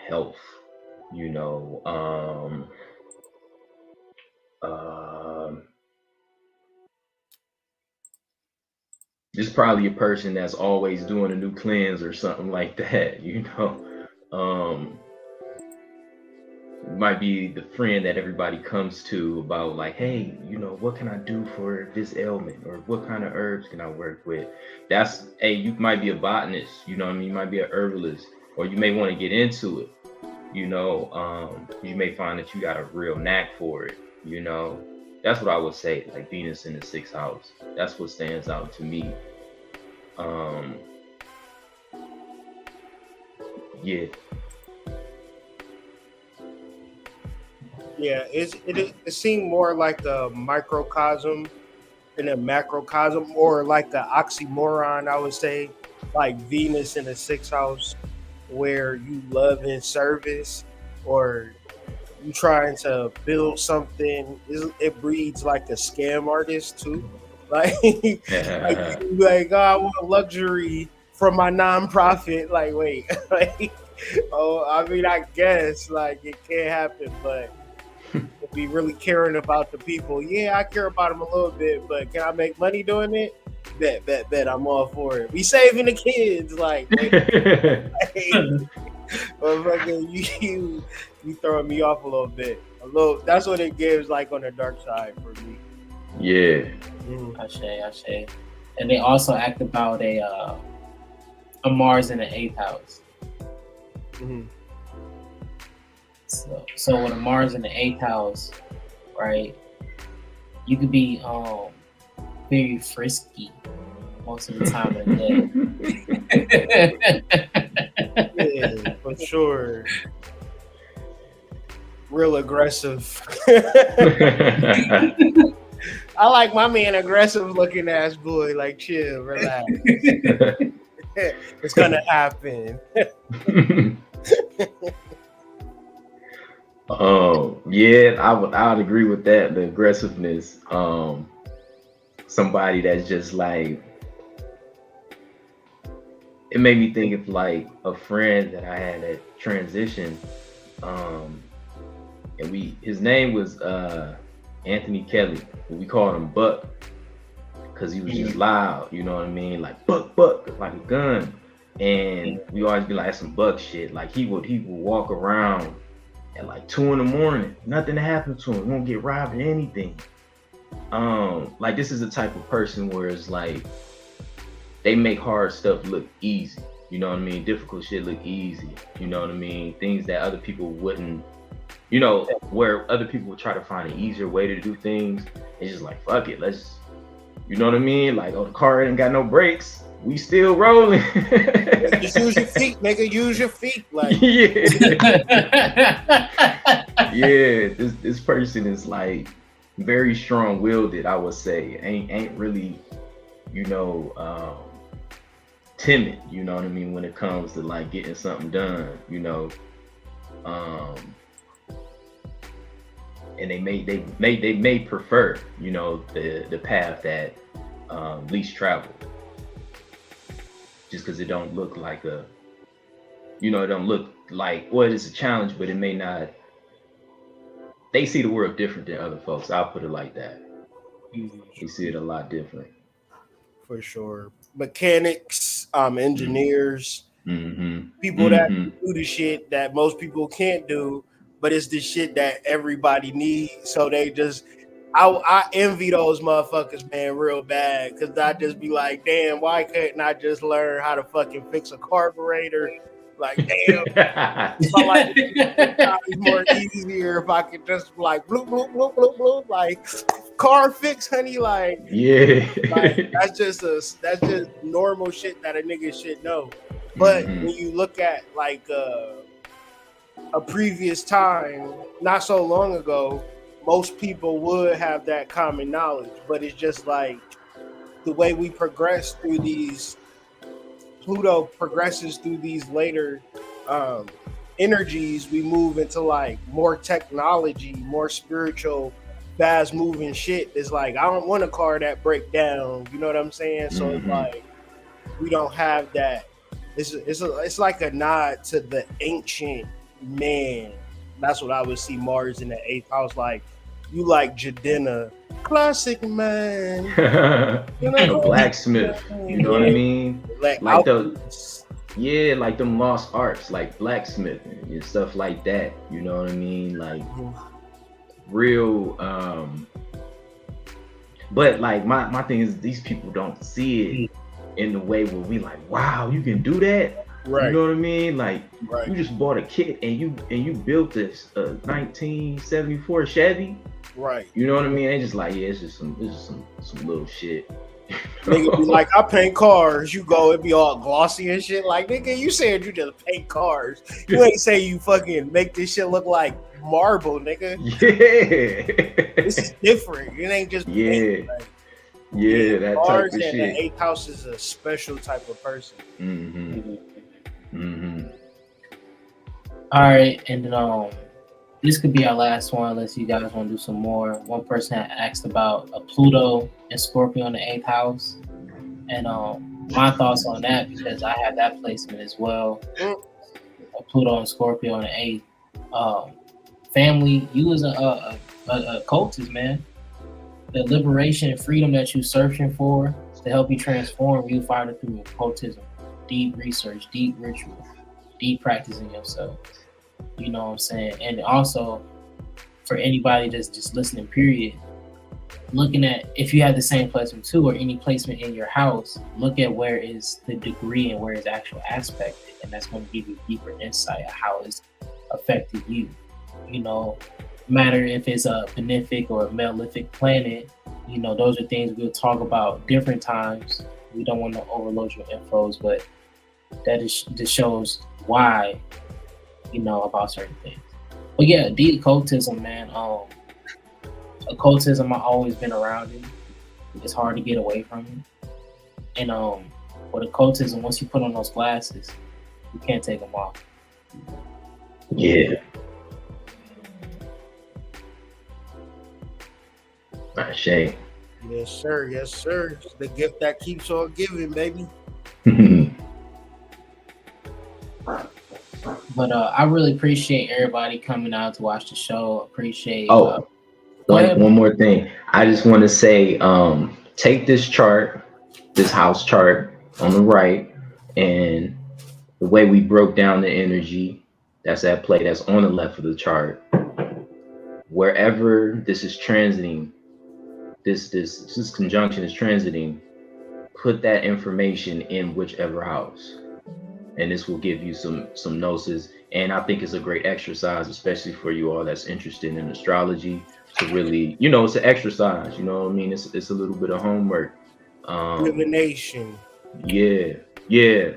health. This is probably a person that's always doing a new cleanse or something like that, might be the friend that everybody comes to about like, hey, what can I do for this ailment, or what kind of herbs can I work with? You might be a botanist, you might be an herbalist, or you may want to get into it. You may find that you got a real knack for it. That's what I would say, like Venus in the sixth house. That's what stands out to me. Yeah. Yeah, it seemed more like a microcosm and a macrocosm, or like the oxymoron, I would say, like Venus in the sixth house, where you love and service, or you trying to build something. It breeds like a scam artist too. Like, like, oh, I want luxury from my nonprofit. Like, wait, like, oh, I mean, I guess like it can't happen, but if we really caring about the people, yeah, I care about them a little bit, but can I make money doing it? Bet, I'm all for it. We saving the kids, like, motherfucker, you throwing me off a little bit. That's what it gives, like on the dark side for me. Yeah. Ashe. And they also act about a Mars in the eighth house. Mm-hmm. So with a Mars in the eighth house, right, you could be very frisky most of the time of the day. Yeah, for sure. Real aggressive. I like my man aggressive looking ass boy. Like, chill, relax. It's gonna happen. Yeah, I would agree with that. The aggressiveness. Somebody that's just like, it made me think of like a friend that I had at transition. And his name was Anthony Kelly, but we called him Buck because he was just loud, you know what I mean? Like Buck, like a gun. And we always be like some Buck shit. Like he would walk around at like 2 a.m, nothing happened to him. He won't get robbed or anything. like this is the type of person where it's like they make hard stuff look easy. You know what I mean? Difficult shit look easy. You know what I mean? Things that other people wouldn't, you know, where other people would try to find an easier way to do things. It's just like, fuck it, let's, you know what I mean? Like, oh, the car ain't got no brakes. We still rolling. Just use your feet, nigga. Use your feet. Like, yeah, this person is like very strong-willed. I would say ain't really, you know, timid. You know what I mean when it comes to like getting something done. You know, and they may prefer, you know, the path that least traveled. Just because it don't look like a, you know, it don't look like, well, it's a challenge, but it may not. They see the world different than other folks. I'll put it like that. They see it a lot different. For sure. Mechanics, engineers, people Mm-hmm. that do the shit that most people can't do, but it's the shit that everybody needs. So they just, I envy those motherfuckers, man, real bad. Cause I just be like, damn, why couldn't I just learn how to fucking fix a carburetor? Like, damn, my life is more easier if I could just like bloop, bloop, bloop, bloop, bloop, like car fix, honey. Like, Yeah. like that's just normal shit that a nigga should know. But when you look at like a previous time, not so long ago, most people would have that common knowledge, but it's just like the way we progress through these, Pluto progresses through these later energies, we move into like more technology, more spiritual, fast moving shit. It's like, I don't want a car that break down, you know what I'm saying? So it's like we don't have that. It's like a nod to the ancient man. That's what I would see Mars in the 8th house. Like, you like Jadena, classic man. You know, a blacksmith. You know what I mean? Like like them lost arts, like blacksmithing and stuff like that. You know what I mean? Like real. But like my thing is, these people don't see it in the way where we like, wow, you can do that. Right. You know what I mean? Like, you just bought a kit and you built this 1974 Chevy. Right. You know what I mean? They just like, yeah, it's just some little shit. Nigga be like, I paint cars. You go, it be all glossy and shit. Like, nigga, you said you just paint cars. You ain't say you fucking make this shit look like marble, nigga. Yeah. This is different. It ain't just paint. Like, yeah, that type of shit. The 8th house is a special type of person. All right, and then this could be our last one, unless you guys want to do some more. One person had asked about a Pluto and Scorpio in the 8th house, and my thoughts on that, because I had that placement as well. A Pluto and Scorpio in the 8th. Family, you as a cultist, man. The liberation and freedom that you're searching for to help you transform, you find it through occultism, deep research, deep ritual, deep practicing yourself. You know what I'm saying? And also, for anybody that's just listening, period, looking at, if you have the same placement too, or any placement in your house, look at where is the degree and where is actual aspect, and that's going to give you deeper insight of how it's affected you. You know, matter if it's a benefic or a malefic planet, you know, those are things we'll talk about different times. We don't want to overload your infos, but that is just shows why, you know, about certain things. But yeah, the occultism, man. Occultism, I've always been around it. It's hard to get away from it. And with occultism, once you put on those glasses, you can't take them off. Yeah. Not shame. Yes, sir. Yes, sir. It's the gift that keeps on giving, baby. But I really appreciate everybody coming out to watch the show. Appreciate. One more thing. I just want to say, take this chart, this house chart on the right, and the way we broke down the energy that's at play, that's on the left of the chart. Wherever this is transiting, this conjunction is transiting, put that information in whichever house, and this will give you some gnosis. And I think it's a great exercise, especially for you all that's interested in astrology, to really, it's an exercise. You know what I mean? It's a little bit of homework. Divination. Yeah, yeah.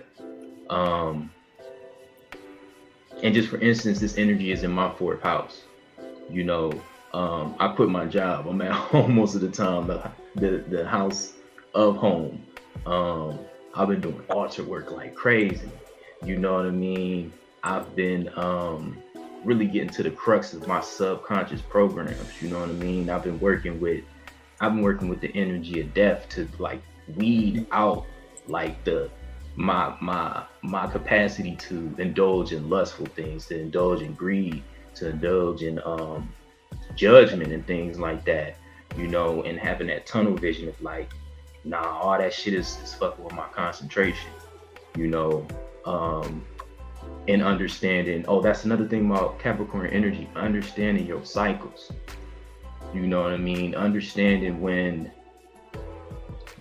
And just for instance, this energy is in my fourth house. I quit my job. I'm at home most of the time, the house of home. I've been doing altar work like crazy. You know what I mean? I've been really getting to the crux of my subconscious programs. You know what I mean? I've been working with the energy of death to like weed out like my capacity to indulge in lustful things, to indulge in greed, to indulge in judgment and things like that, and having that tunnel vision of like, nah, all that shit is fucking with my concentration, and understanding, that's another thing about Capricorn energy, understanding your cycles. You know what I mean? Understanding when,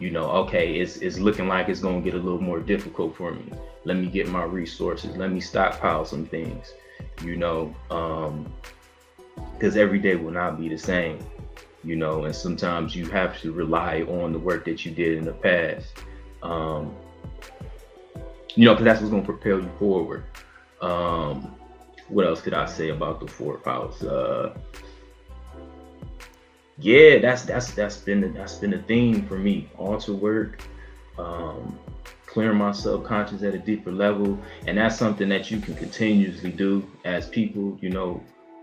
okay, it's looking like it's gonna get a little more difficult for me. Let me get my resources. Let me stockpile some things, because every day will not be the same, and sometimes you have to rely on the work that you did in the past, because that's what's gonna propel you forward. What else could I say about the fourth house? Yeah, that's been the theme for me. Altar work, clearing my subconscious at a deeper level, and that's something that you can continuously do as people,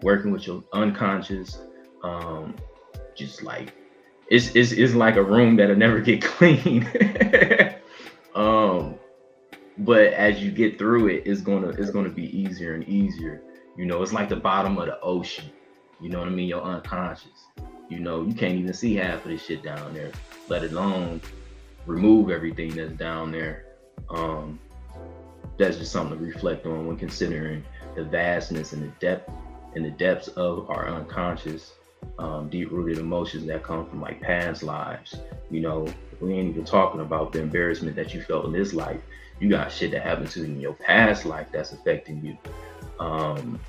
working with your unconscious. Just like it's like a room that'll never get clean. But as you get through it, it's gonna be easier and easier. It's like the bottom of the ocean. You know what I mean? Your unconscious. You can't even see half of this shit down there, let alone remove everything that's down there. That's just something to reflect on when considering the vastness and the depths of our unconscious, deep-rooted emotions that come from like past lives. We ain't even talking about the embarrassment that you felt in this life. You got shit that happened to you in your past life that's affecting you. And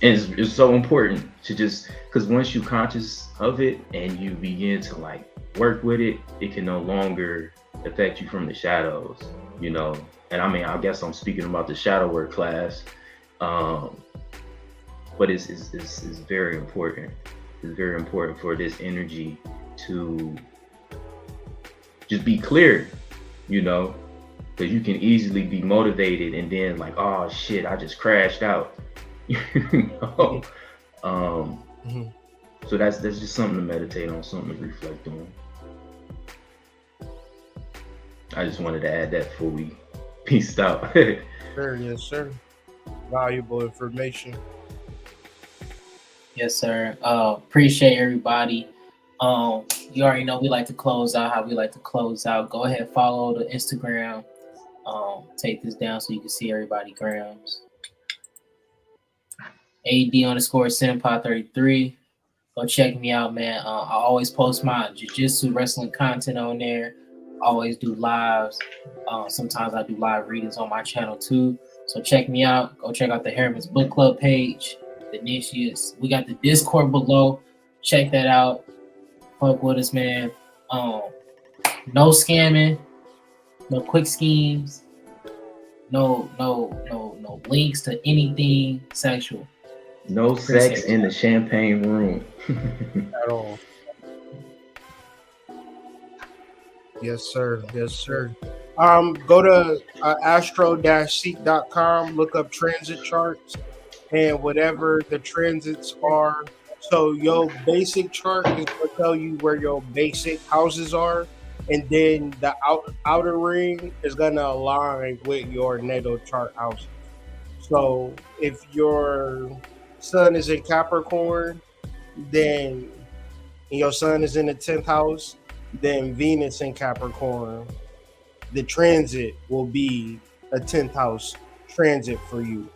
it's so important to just, because once you're conscious of it and you begin to like work with it, it can no longer affect you from the shadows, And I mean, I guess I'm speaking about the shadow work class, but it's very important. It's very important for this energy to just be clear, because you can easily be motivated and then like, oh shit, I just crashed out. So that's just something to meditate on, something to reflect on. I just wanted to add that before we peaced out. Sure, yes, sir. Valuable information. Yes, sir. Appreciate everybody. You already know we like to close out how we like to close out. Go ahead, follow the Instagram. Take this down so you can see everybody grams. AD_Senpai33. Go check me out, man. I always post my jiu-jitsu wrestling content on there. Always do lives. Sometimes I do live readings on my channel too. So check me out. Go check out the Harriman's Book Club page. The Initiates. We got the Discord below. Check that out. Fuck with us, man. No scamming. No quick schemes. No links to anything sexual. No sex in the champagne room. At all. Yes, sir. Yes, sir. Go to astro-seek.com, look up transit charts and whatever the transits are. So your basic chart is going to tell you where your basic houses are, and then the outer ring is going to align with your natal chart houses. So if your sun is in Capricorn, then your sun is in the 10th house, then Venus in Capricorn, the transit will be a 10th house transit for you.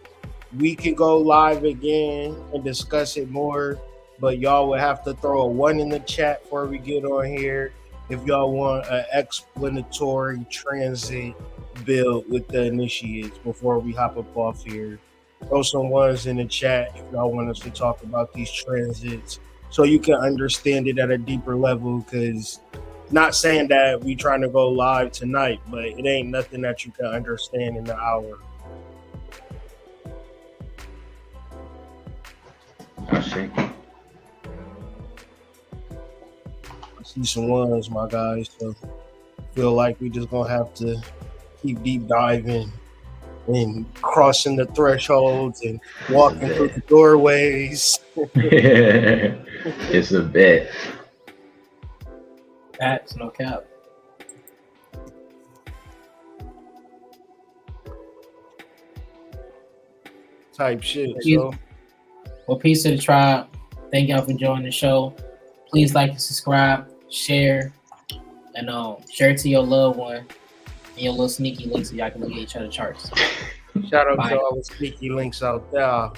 We can go live again and discuss it more but y'all would have to throw a 1 in the chat before we get on here if y'all want an explanatory transit build with the initiates before we hop up off here. Throw some ones in the chat if y'all want us to talk about these transits so you can understand it at a deeper level, because not saying that we trying to go live tonight, but it ain't nothing that you can understand in the hour. I See some ones, my guys. So feel like we just gonna have to keep deep diving and crossing the thresholds and walking through the doorways. It's a bet. That's no cap. Type shit. Yeah. So Well, peace to the tribe. Thank y'all for joining the show. Please like and subscribe, share, and share it to your loved one and your little sneaky links so y'all can look at each other's charts. shout out Bye. to all the sneaky links out there.